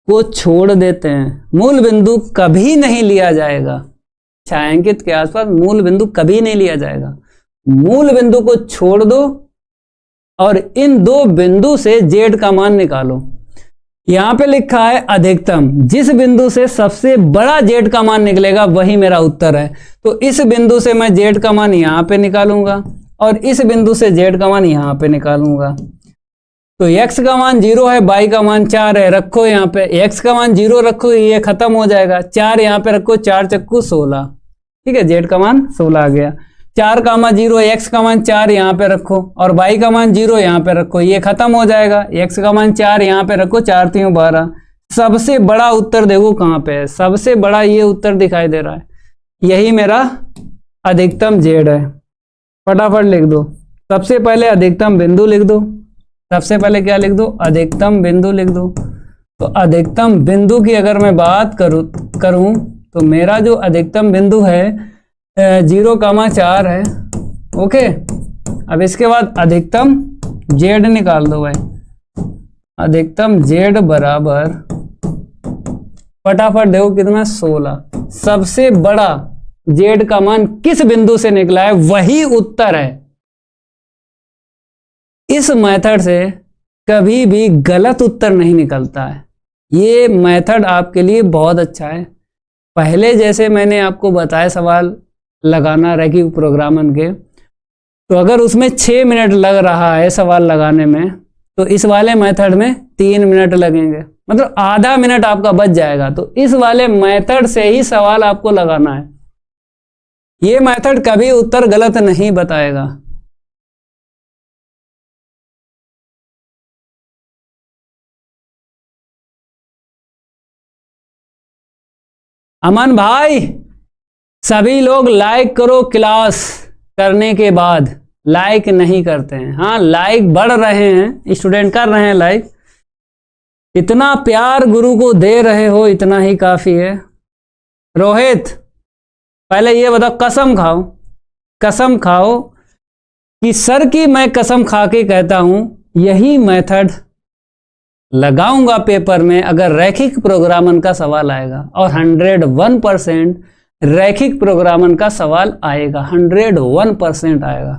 [SPEAKER 1] को छोड़ देते हैं। मूल बिंदु कभी नहीं लिया जाएगा, छायांकित के आसपास मूल बिंदु कभी नहीं लिया जाएगा। मूल बिंदु को छोड़ दो और इन दो बिंदु से जेड का मान निकालो। यहां पे लिखा है अधिकतम, जिस बिंदु से सबसे बड़ा जेड का मान निकलेगा वही मेरा उत्तर है। तो इस बिंदु से मैं जेड का मान यहां पे निकालूंगा और इस बिंदु से जेड का मान यहां पे निकालूंगा। तो x का मान 0 है, y का मान 4 है, रखो यहाँ पे। x का मान 0 रखो, ये खत्म हो जाएगा। 4 यहाँ पे रखो, 4 चक्कू 16, ठीक है, z का मान 16 आ गया। 4 का मान 0 है, x का मान 4 यहाँ पे रखो, और y का मान 0 यहाँ पे रखो, ये खत्म हो जाएगा। x का मान 4 यहाँ पे रखो, 4 3 12। सबसे बड़ा उत्तर देखो कहाँ पे है, सबसे बड़ा ये उत्तर दिखाई दे रहा है, यही मेरा अधिकतम z है। फटाफट लिख दो, सबसे पहले अधिकतम बिंदु लिख दो। सबसे पहले क्या लिख दो, अधिकतम बिंदु लिख दो। तो अधिकतम बिंदु की अगर मैं बात करूं तो मेरा जो अधिकतम बिंदु है 0,4 है। ओके, अब इसके बाद अधिकतम जेड निकाल दो भाई। अधिकतम जेड बराबर, फटाफट देखो कितना, 16। सबसे बड़ा जेड का मान किस बिंदु से निकला है वही उत्तर है। इस मेथड से कभी भी गलत उत्तर नहीं निकलता है। ये मेथड आपके लिए बहुत अच्छा है। पहले जैसे मैंने आपको बताया सवाल लगाना रैखिक प्रोग्रामन के, तो अगर उसमें 6 मिनट लग रहा है सवाल लगाने में, तो इस वाले मेथड में 3 मिनट लगेंगे, मतलब आधा मिनट आपका बच जाएगा। तो इस वाले मेथड से ही सवाल आपको लगाना है। ये मेथड कभी उत्तर गलत नहीं बताएगा। अमन भाई, सभी लोग लाइक करो। क्लास करने के बाद लाइक नहीं करते हैं। हाँ, लाइक बढ़ रहे हैं, स्टूडेंट कर रहे हैं लाइक। इतना प्यार गुरु को दे रहे हो, इतना ही काफी है। रोहित, पहले ये बताओ, कसम खाओ, कसम खाओ कि सर की मैं कसम खा के कहता हूं यही मेथड लगाऊंगा पेपर में अगर रैखिक प्रोग्रामन का सवाल आएगा, और 101% रैखिक प्रोग्रामन का सवाल आएगा, 101% आएगा।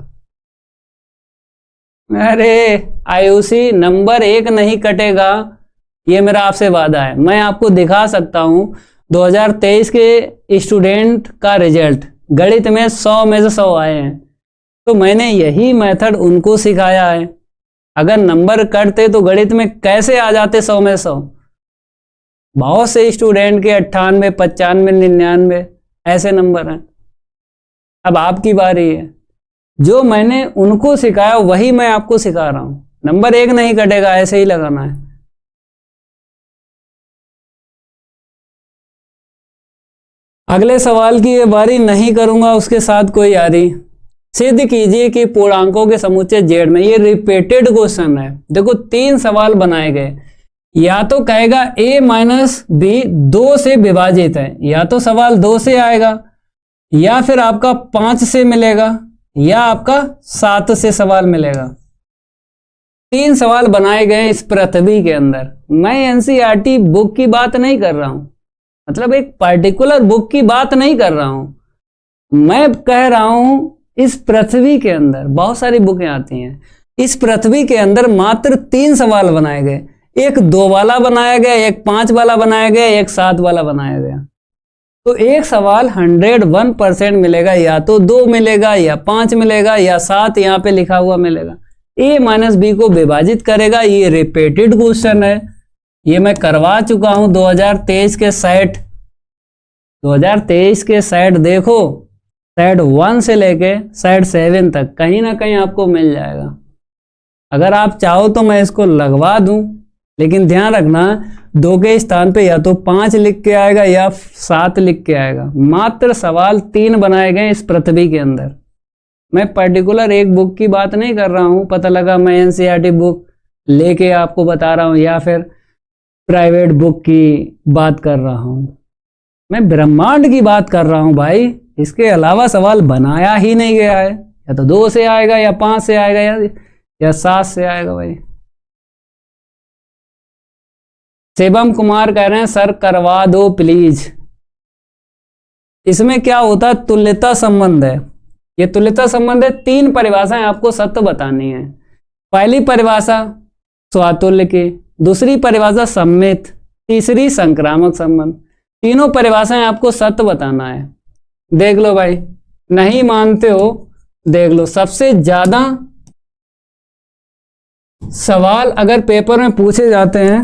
[SPEAKER 1] अरे आयुषी, नंबर 1 नहीं कटेगा, ये मेरा आपसे वादा है। मैं आपको दिखा सकता हूं 2023 के स्टूडेंट का रिजल्ट, गणित में 100 में से 100 आए हैं, तो मैंने यही मेथड उनको सिखाया है। अगर नंबर कटते तो गणित में कैसे आ जाते 100 में 100? बहुत से स्टूडेंट के 98, 95, 99 ऐसे नंबर हैं। अब आपकी बारी है, जो मैंने उनको सिखाया वही मैं आपको सिखा रहा हूं। नंबर 1 नहीं कटेगा, ऐसे ही लगाना है। अगले सवाल की ये बारी नहीं करूंगा, उसके साथ कोई यारी। सिद्ध कीजिए कि पूर्णांकों के समुच्चय जेड में, ये रिपीटेड क्वेश्चन है। देखो 3 सवाल बनाए गए, या तो कहेगा a माइनस बी 2 से विभाजित है, या तो सवाल 2 से आएगा, या फिर आपका 5 से मिलेगा, या आपका 7 से सवाल मिलेगा। 3 सवाल बनाए गए इस पृथ्वी के अंदर। मैं एनसीईआरटी बुक की बात नहीं कर रहा हूं, मतलब एक पर्टिकुलर बुक की बात नहीं कर रहा हूं। मैं कह रहा हूं इस पृथ्वी के अंदर बहुत सारी बुकें आती हैं, इस पृथ्वी के अंदर मात्र 3 सवाल बनाए गए। एक 2 वाला बनाया गया, एक 5 वाला बनाया गया, एक 7 वाला बनाया गया। तो एक सवाल 101% मिलेगा, या तो 2 मिलेगा, या 5 मिलेगा, या 7 यहाँ पे लिखा हुआ मिलेगा। a माइनस बी को विभाजित करेगा, ये रिपीटेड क्वेश्चन है। ये मैं करवा चुका हूं 2023 के सेट। 2023 के सेट देखो, सेट 1 से लेके सेट 7 तक कहीं ना कहीं आपको मिल जाएगा। अगर आप चाहो तो मैं इसको लगवा दूं, लेकिन ध्यान रखना 2 के स्थान पे या तो 5 लिख के आएगा या 7 लिख के आएगा। मात्र सवाल 3 बनाए गए इस पृथ्वी के अंदर। मैं पर्टिकुलर एक बुक की बात नहीं कर रहा हूं, पता लगा मैं एनसीईआरटी बुक लेके आपको बता रहा हूं या फिर प्राइवेट बुक की बात कर रहा हूं। मैं ब्रह्मांड की बात कर रहा हूं भाई। इसके अलावा सवाल बनाया ही नहीं गया है। या तो 2 से आएगा या 5 से आएगा या 7 से आएगा भाई। शिवम कुमार कह रहे हैं सर करवा दो प्लीज। इसमें क्या होता है, तुल्यता संबंध है। ये तुल्यता संबंध है। 3 परिभाषाएं आपको सत्य बतानी है। पहली परिभाषा स्वातुल्य की, दूसरी परिभाषा सम्मित, तीसरी संक्रामक संबंध। तीनों परिभाषाएं आपको सत्य बताना है। देख लो भाई, नहीं मानते हो देख लो। सबसे ज्यादा सवाल अगर पेपर में पूछे जाते हैं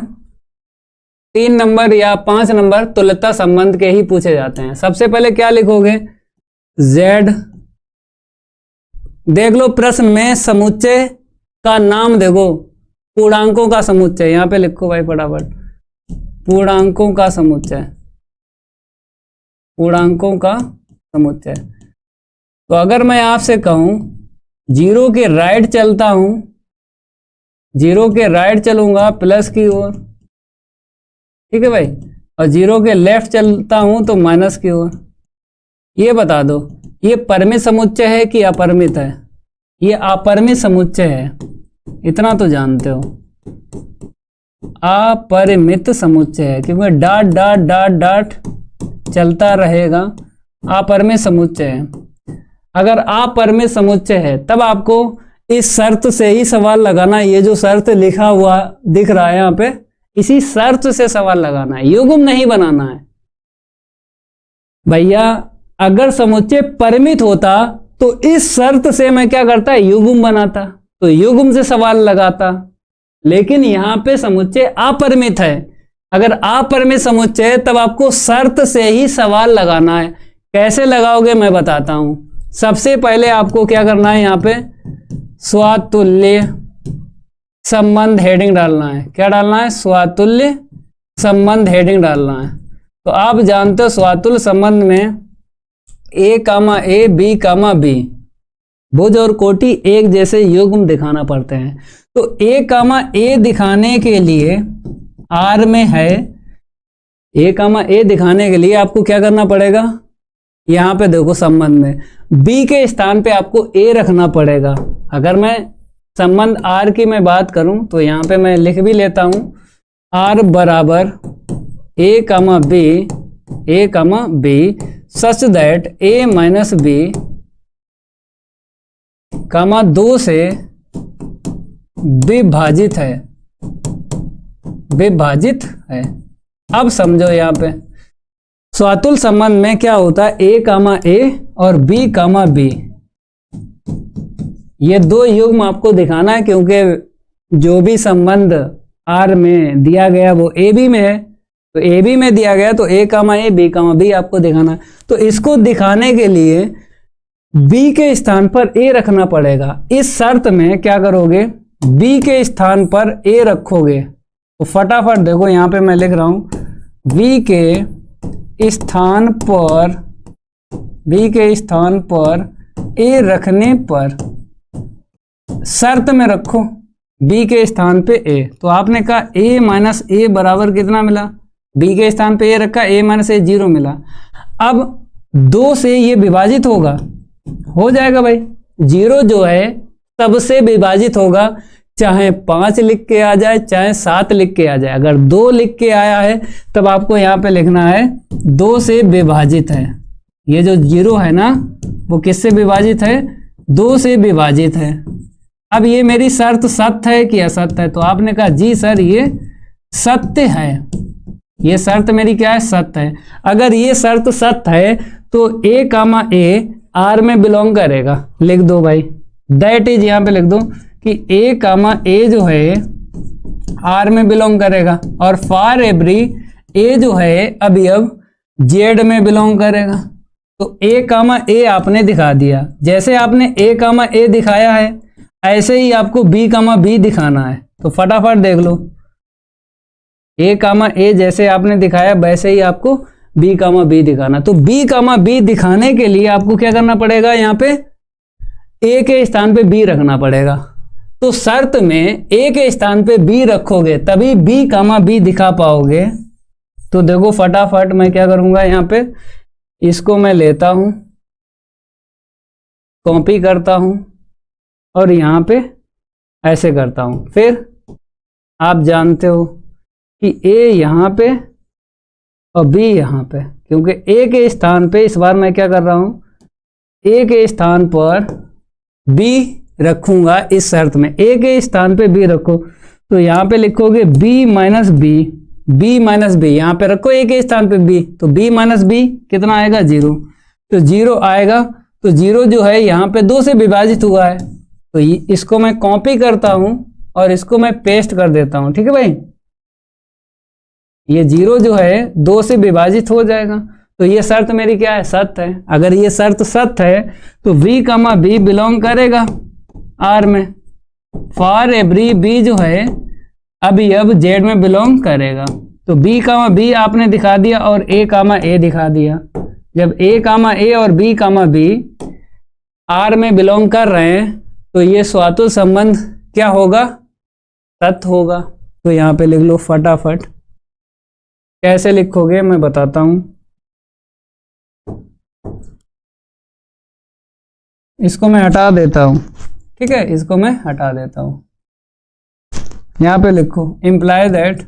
[SPEAKER 1] 3 नंबर या 5 नंबर तुल्यता संबंध के ही पूछे जाते हैं। सबसे पहले क्या लिखोगे, Z। देख लो प्रश्न में समुच्चय का नाम देखो, पूर्णांकों का समुच्चय। यहां पे लिखो भाई फटाफट, पूर्णांकों का समुच्चय, पूर्णांकों का समुच्चय। तो अगर मैं आपसे कहूं 0 के राइट चलता हूं, 0 के राइट चलूंगा प्लस की ओर, ठीक है भाई, और 0 के लेफ्ट चलता हूं तो माइनस की ओर। ये बता दो ये परिमित समुच्चय है कि अपरिमित है? ये अपरिमित समुच्चय है, इतना तो जानते हो। अपरिमित समुच्चय है क्योंकि डॉट डॉट डॉट डॉट चलता रहेगा। अपरिमित समुच्चय है। अगर अपरिमित समुच्चय है तब आपको इस शर्त से ही सवाल लगाना है। ये जो शर्त लिखा हुआ दिख रहा है यहाँ पे, इसी शर्त से सवाल लगाना है, युग्म नहीं बनाना है भैया। अगर समुच्चय परिमित होता तो इस शर्त से मैं क्या करता, युग्म बनाता, तो युग्म से सवाल लगाता। लेकिन यहां पे समुच्चय अपरिमित है। अगर अपरिमित समुच्चय है तब आपको शर्त से ही सवाल लगाना है। कैसे लगाओगे मैं बताता हूं। सबसे पहले आपको क्या करना है, यहां पे स्वातुल्य संबंध हेडिंग डालना है। क्या डालना है, स्वातुल्य संबंध हेडिंग डालना है। तो आप जानते हो स्वातुल्य संबंध में A, B, B भुज और कोटि एक जैसे युग्म दिखाना पड़ते हैं। तो A, दिखाने के लिए R में है, A, दिखाने के लिए आपको क्या करना पड़ेगा, यहां पे देखो संबंध में B के स्थान पे आपको A रखना पड़ेगा। अगर मैं संबंध R की मैं बात करूं तो यहां पे मैं लिख भी लेता हूं, R बराबर A, B such that A minus B 2 से विभाजित है, विभाजित है। अब समझो यहां पे स्वातुल्य संबंध में क्या होता है, A, और B, B ये 2 युग्म आपको दिखाना है, क्योंकि जो भी संबंध R में दिया गया वो AB में है। तो AB में दिया गया तो A, B, B आपको दिखाना है। तो इसको दिखाने के लिए B के स्थान पर A रखना पड़ेगा। इस शर्त में क्या करोगे, B के स्थान पर A रखोगे। तो फटाफट देखो यहां पे मैं लिख रहा हूं, B के स्थान पर A रखने पर शर्त में रखो B के स्थान पे A। तो आपने कहा A माइनस A बराबर कितना मिला, B के स्थान पे A रखा, A माइनस A 0 मिला। अब 2 से ये विभाजित होगा, हो जाएगा भाई। 0 जो है सबसे विभाजित होगा, चाहे 5 लिख के आ जाए चाहे 7 लिख के आ जाए। अगर 2 लिख के आया है तब आपको यहां पे लिखना है 2 से विभाजित है। ये जो 0 है ना वो किससे विभाजित है, 2 से विभाजित है। अब ये मेरी शर्त सत्य है कि असत्य है, तो आपने कहा जी सर ये सत्य है। ये शर्त मेरी क्या है, सत्य है। अगर ये शर्त सत्य है तो A, R में बिलोंग करेगा। लिख दो भाई, दैट इज यहां पे लिख दो कि A, जो है आर में बिलोंग करेगा, और फॉर एवरी ए जो है अवयव जेड में बिलोंग करेगा। तो ए कामा ए आपने दिखा दिया। जैसे आपने ए कामा ए दिखाया है ऐसे ही आपको बी कामा बी दिखाना है। तो फटाफट देख लो, ए कामा ए जैसे आपने दिखाया वैसे ही आपको बी कामा बी दिखाना। तो बी कामा बी दिखाने के लिए आपको क्या करना पड़ेगा, यहाँ पे ए के स्थान पे बी रखना पड़ेगा। तो शर्त में ए के स्थान पे बी रखोगे तभी बी कामा बी दिखा पाओगे। तो देखो फटाफट मैं क्या करूंगा, यहाँ पे इसको मैं लेता हूं, कॉपी करता हूं और यहाँ पे ऐसे करता हूं। फिर आप जानते हो कि ए यहाँ पे और बी यहाँ पे, क्योंकि ए के स्थान पे इस बार मैं क्या कर रहा हूं, ए के स्थान पर बी रखूंगा। इस शर्त में ए के स्थान पे बी रखो, तो यहाँ पे लिखोगे b minus B, B minus b यहाँ पे रखो ए के स्थान पे बी, तो बी माइनस बी कितना आएगा, 0। तो 0 आएगा। तो 0 जो है यहाँ पे 2 से विभाजित हुआ है, तो इसको मैं कॉपी करता हूं और इसको मैं पेस्ट कर देता हूं। ठीक है भाई, ये 0 जो है 2 से विभाजित हो जाएगा। तो ये शर्त मेरी क्या है, सत्य है। अगर ये शर्त सत्य है तो बी कामा बी बिलोंग करेगा आर में। फॉर एवरी बी जो है अवयव जेड में बिलोंग करेगा। तो बी कामा बी आपने दिखा दिया और ए कामा ए दिखा दिया। जब ए कामा ए और बी कामा बी आर में बिलोंग कर रहे हैं तो ये स्वातुल संबंध क्या होगा, सत्य होगा। तो यहाँ पे लिख लो फटाफट। कैसे लिखोगे मैं बताता हूं। इसको मैं हटा देता हूं, ठीक है, इसको मैं हटा देता हूं। यहां पे लिखो इंप्लाई दैट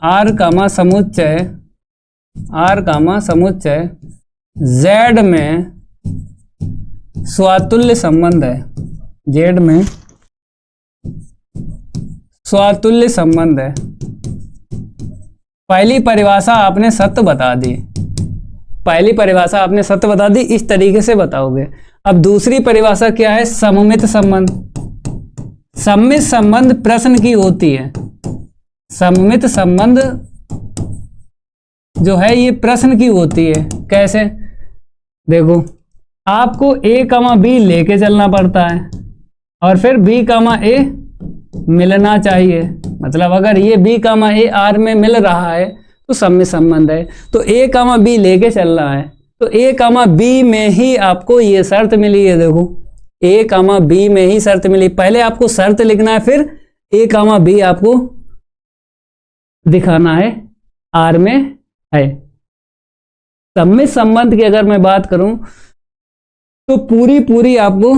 [SPEAKER 1] आर कामा समुच्चय, आर कामा समुच्चय जेड में स्वातुल्य संबंध है, जेड में स्वातुल्य संबंध है। पहली परिभाषा आपने सत्य बता दी, पहली परिभाषा आपने सत्य बता दी, इस तरीके से बताओगे। अब दूसरी परिभाषा क्या है, सममित संबंध। सममित संबंध प्रश्न की होती है। सममित संबंध जो है ये प्रश्न की होती है। कैसे, देखो आपको ए कामा बी लेके चलना पड़ता है और फिर बी कामा ए मिलना चाहिए। मतलब अगर ये बी कामा ए आर में मिल रहा है तो सममित संबंध है। तो ए कामा बी लेके चल रहा है तो ए कामा बी में ही आपको ये शर्त मिली है। देखो ए कामा बी में ही शर्त मिली। पहले आपको शर्त लिखना है, फिर ए कामा बी आपको दिखाना है आर में है। सममित संबंध की अगर मैं बात करूं तो पूरी आपको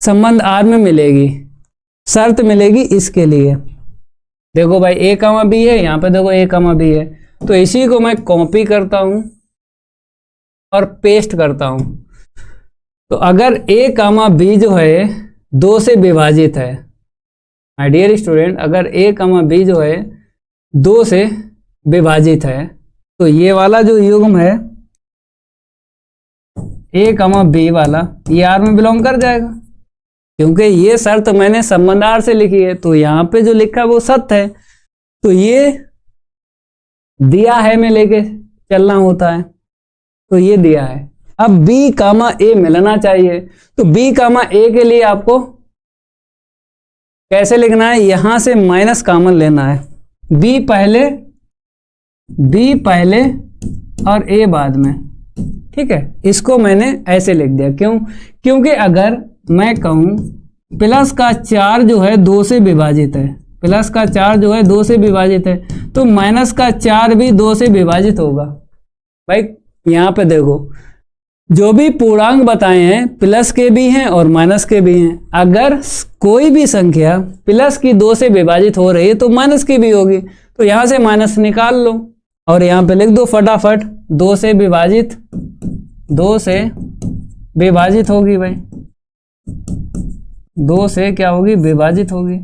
[SPEAKER 1] संबंध आर में मिलेगी, शर्त मिलेगी इसके लिए। देखो भाई ए कामा बी है, यहाँ पे देखो ए कामा बी है, तो इसी को मैं कॉपी करता हूं और पेस्ट करता हूं। तो अगर ए कामा बी जो है 2 से विभाजित है, माय डियर स्टूडेंट, अगर ए कामा बी जो है 2 से विभाजित है तो ये वाला जो युग्म है ए कामा बी वाला ये आर में बिलोंग कर जाएगा, क्योंकि ये शर्त मैंने संबंध आर से लिखी है। तो यहाँ पे जो लिखा है वो सत्य है, तो ये दिया है में लेके चलना होता है, तो ये दिया है। अब बी कामा ए मिलना चाहिए, तो बी कामा ए के लिए आपको कैसे लिखना है, यहां से माइनस कॉमन लेना है। बी पहले और ए बाद में, ठीक है। इसको मैंने ऐसे लिख दिया, क्यों, क्योंकि अगर मैं कहूं प्लस का 4 जो है 2 से विभाजित है, प्लस का 4 जो है 2 से विभाजित है, तो माइनस का 4 भी 2 से विभाजित होगा। भाई यहाँ पे देखो जो भी पूर्णांक बताए हैं प्लस के भी हैं और माइनस के भी हैं। अगर कोई भी संख्या प्लस की 2 से विभाजित हो रही है तो माइनस की भी होगी, तो यहां से माइनस निकाल लो और यहाँ पे लिख दो फटाफट 2 से विभाजित होगी। भाई 2 से क्या होगी, विभाजित होगी।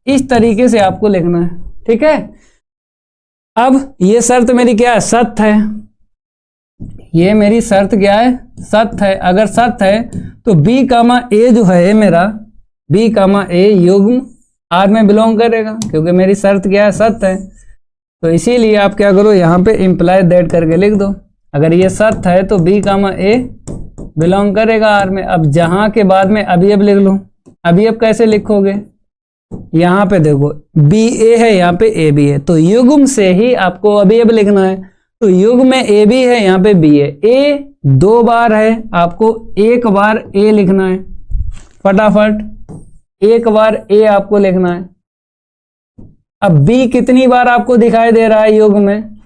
[SPEAKER 1] इस तरीके से आपको लिखना है, ठीक है। अब ये शर्त मेरी क्या है, सत्य है। ये मेरी शर्त क्या है, सत्य है। अगर सत्य है तो बी कामा ए जो है मेरा, बी कामा ए युग्म आर में बिलोंग करेगा, क्योंकि मेरी शर्त क्या है, सत्य है। तो इसीलिए आप क्या करो, यहाँ पे इम्प्लाई दैट करके लिख दो। अगर ये सत्य है तो बी कामा ए बिलोंग करेगा आर में। अब जहाँ के बाद में अभी लिख लूँ, अभी कैसे लिखोगे, यहाँ पे देखो बी ए है, यहाँ पे ए बी है, तो युग्म से ही आपको अभी लिखना है। तो युग्म में ए बी है, यहाँ पे बी है। ए 2 बार है, आपको 1 बार ए लिखना है, फटाफट 1 बार ए आपको लिखना है। अब बी कितनी बार आपको दिखाई दे रहा है युग्म में,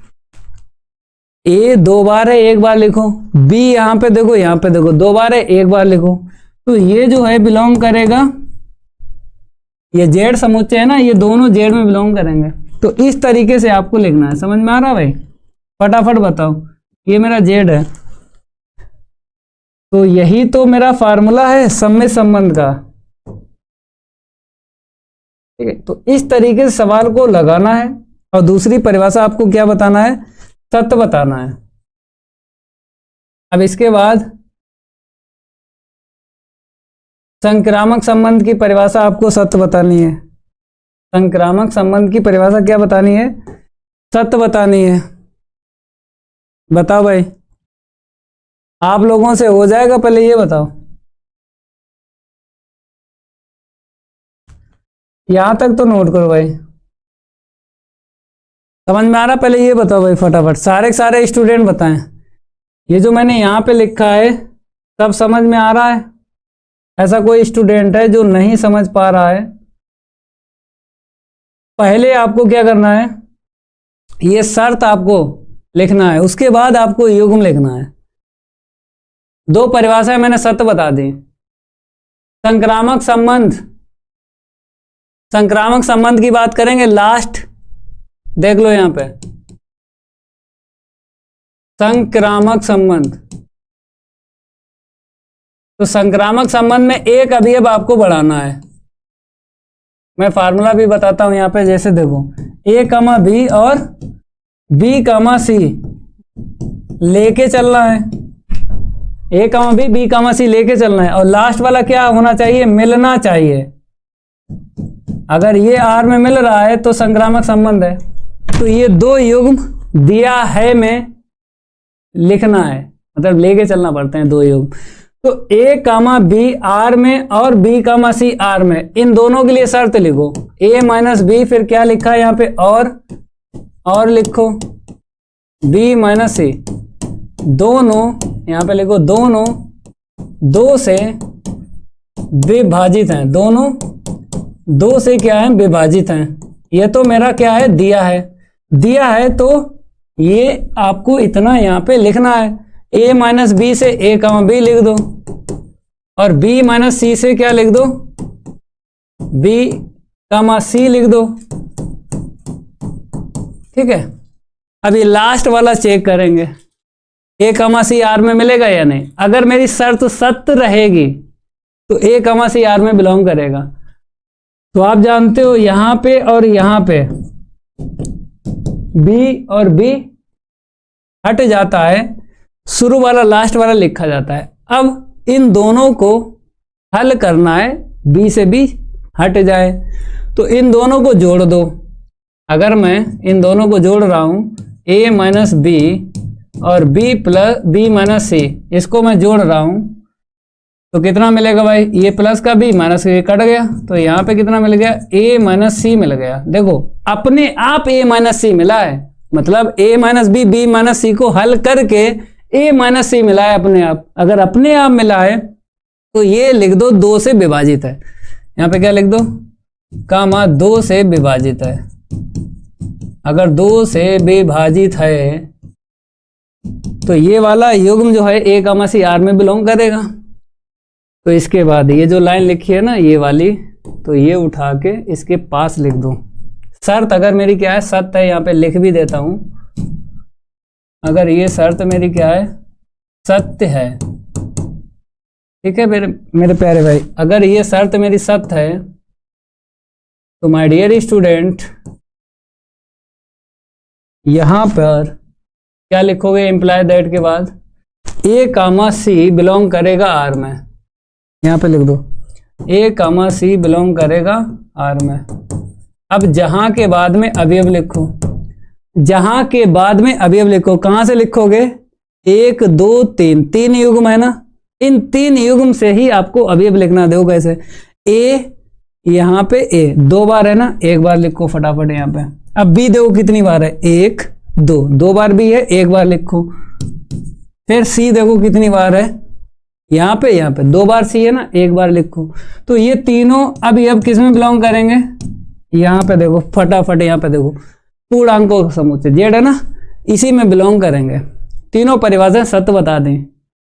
[SPEAKER 1] ए 2 बार है, 1 बार लिखो। बी यहाँ पे देखो, यहाँ पे देखो 2 बार है, 1 बार लिखो। तो ये जो है बिलोंग करेगा, ये जेड समुच्चय है ना, ये दोनों जेड में बिलोंग करेंगे। तो इस तरीके से आपको लिखना है। समझ में आ रहा भाई? फटाफट बताओ, ये मेरा जेड है, तो यही तो मेरा फार्मूला है सममित संबंध का। ठीक है, तो इस तरीके से सवाल को लगाना है। और दूसरी परिभाषा आपको क्या बताना है, सत्य बताना है। अब इसके बाद संक्रामक संबंध की परिभाषा आपको सत्य बतानी है। संक्रामक संबंध की परिभाषा क्या बतानी है, सत्य बतानी है। बताओ भाई, आप लोगों से हो जाएगा, पहले ये बताओ। यहां तक तो नोट करो भाई, समझ में आ रहा? पहले ये बताओ भाई फटाफट, सारे के सारे स्टूडेंट बताएं। ये जो मैंने यहां पे लिखा है सब समझ में आ रहा है? ऐसा कोई स्टूडेंट है जो नहीं समझ पा रहा है? पहले आपको क्या करना है, ये शर्त आपको लिखना है, उसके बाद आपको युग्म लिखना है। 2 परिभाषाएं मैंने सत्य बता दी। संक्रामक संबंध, संक्रामक संबंध की बात करेंगे लास्ट, देख लो यहां पे संक्रामक संबंध। तो संक्रामक संबंध में एक अवयव आपको बढ़ाना है। मैं फार्मूला भी बताता हूं यहां पे, जैसे देखो ए कमा बी और बी कमा सी लेके चलना है, ए कमा बी बी कमा सी लेके चलना है। और लास्ट वाला क्या होना चाहिए, मिलना चाहिए। अगर ये आर में मिल रहा है तो संक्रामक संबंध है। तो ये 2 युग्म दिया है में लिखना है, मतलब लेके चलना पड़ते हैं 2 युग्म। तो ए कामा बी आर में और बी कामा सी आर में, इन दोनों के लिए शर्त लिखो, ए माइनस बी, फिर क्या लिखा है यहाँ पे और लिखो बी माइनस सी, दोनों यहाँ पे लिखो, दोनों 2 से विभाजित हैं, दोनों 2 से क्या है, विभाजित हैं। ये तो मेरा क्या है, दिया है तो ये आपको इतना यहाँ पे लिखना है। a माइनस बी से a कामा बी लिख दो, और b माइनस सी से क्या लिख दो, b कामा सी लिख दो। ठीक है, अभी लास्ट वाला चेक करेंगे, a कामा सी आर में मिलेगा या नहीं। अगर मेरी शर्त सत्य रहेगी तो a कामा सी आर में बिलोंग करेगा। तो आप जानते हो यहां पे और यहां पे b और b हट जाता है, शुरू वाला लास्ट वाला लिखा जाता है। अब इन दोनों को हल करना है, b से b हट जाए, तो इन दोनों को जोड़ दो। अगर मैं इन दोनों को जोड़ रहा हूं, a माइनस बी और b प्लस बी माइनस सी, इसको मैं जोड़ रहा हूं, तो कितना मिलेगा भाई, ये प्लस का b माइनस ये कट गया, तो यहाँ पे कितना मिल गया, a माइनस सी मिल गया। देखो अपने आप a माइनस सी मिला है, मतलब a minus B B minus C को हल करके a माइनस सी मिला है अपने आप। अगर अपने आप मिला है तो ये लिख दो 2 से विभाजित है। यहाँ पे क्या लिख दो, कामा 2 से विभाजित है। अगर 2 से विभाजित है तो ये वाला युग्म जो है a कामा सी आर में बिलोंग करेगा। तो इसके बाद ये जो लाइन लिखी है ना, ये वाली, तो ये उठा के इसके पास लिख दो। शर्त अगर मेरी क्या है, सत्य है, यहाँ पे लिख भी देता हूं। अगर ये शर्त मेरी क्या है, सत्य है, ठीक है मेरे प्यारे भाई, अगर ये शर्त मेरी सत्य है तो माय डियर स्टूडेंट यहां पर क्या लिखोगे, इम्प्लाई दैट के बाद a कामा सी बिलोंग करेगा आर में, यहां पे लिख दो। ए कमा सी बिलोंग करेगा आर में। अब जहां के बाद में अवयव लिखो, जहां के बाद में अवयव लिखो। कहां से लिखोगे? 1 2 3, 3 युग्म है ना, इन 3 युग्म से ही आपको अवयव लिखना। देखो कैसे, ए यहाँ पे ए 2 बार है ना, 1 बार लिखो फटाफट यहाँ पे। अब बी देखो कितनी बार है, 1 2, 2 बार बी है, 1 बार लिखो। फिर सी देखो कितनी बार है, यहाँ पे 2 बार सी है ना, 1 बार लिखो। तो ये तीनों अब किस में बिलोंग करेंगे? यहाँ पे देखो फटाफट, यहाँ पे देखो पूर्णांकों का समुच्चय जेड है ना, इसी में बिलोंग करेंगे। तीनों परिभाषाएं सत्य बता दें।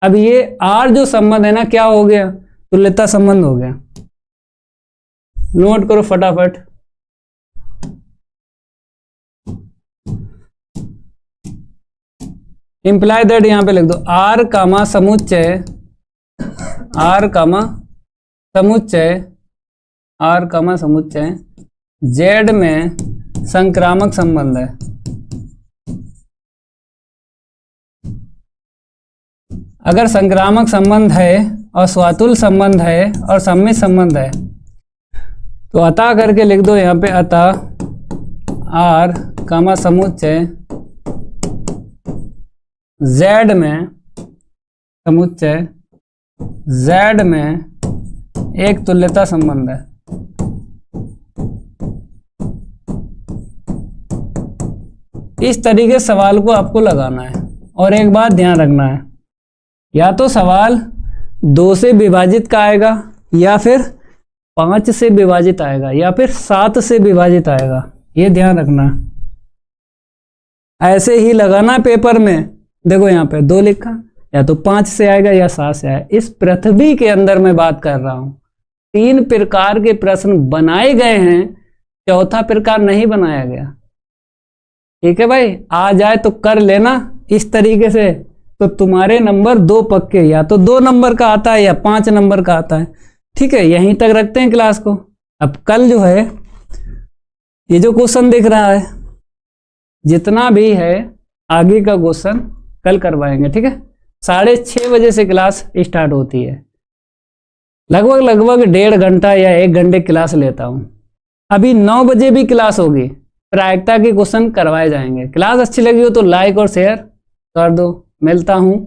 [SPEAKER 1] अब ये आर जो संबंध है ना, क्या हो गया? तुल्यता संबंध हो गया। नोट करो फटाफट। इंप्लाई दैट यहां पे लिख दो, आर कामा समुच्चय, आर कामा समुच्चय, आर कामा समुच्चय जेड में संक्रामक संबंध है। अगर संक्रामक संबंध है और स्वातुल संबंध है और सम्मित संबंध है तो अतः करके लिख दो यहाँ पे, अतः आर कामा समुच्चय जेड में, समुच्चय जेड में एक तुल्यता संबंध है। इस तरीके सवाल को आपको लगाना है। और एक बात ध्यान रखना है, या तो सवाल 2 से विभाजित का आएगा, या फिर 5 से विभाजित आएगा, या फिर 7 से विभाजित आएगा। ये ध्यान रखना। ऐसे ही लगाना पेपर में। देखो यहाँ पे 2 लिखा, या तो 5 से आएगा या 7 से आएगा। इस पृथ्वी के अंदर मैं बात कर रहा हूं, 3 प्रकार के प्रश्न बनाए गए हैं, चौथा प्रकार नहीं बनाया गया। ठीक है भाई, आ जाए तो कर लेना इस तरीके से, तो तुम्हारे नंबर 2 पक्के, या तो 2 नंबर का आता है या 5 नंबर का आता है। ठीक है, यहीं तक रखते हैं क्लास को। अब कल जो है ये जो क्वेश्चन दिख रहा है, जितना भी है आगे का क्वेश्चन कल करवाएंगे। ठीक है, 6:30 बजे से क्लास स्टार्ट होती है। लगभग 1.5 घंटा या 1 घंटे क्लास लेता हूं। अभी 9 बजे भी क्लास होगी, प्रायिकता के क्वेश्चन करवाए जाएंगे। क्लास अच्छी लगी हो तो लाइक और शेयर कर दो। मिलता हूं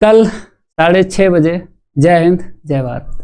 [SPEAKER 1] कल 6:30 बजे। जय हिंद, जय भारत।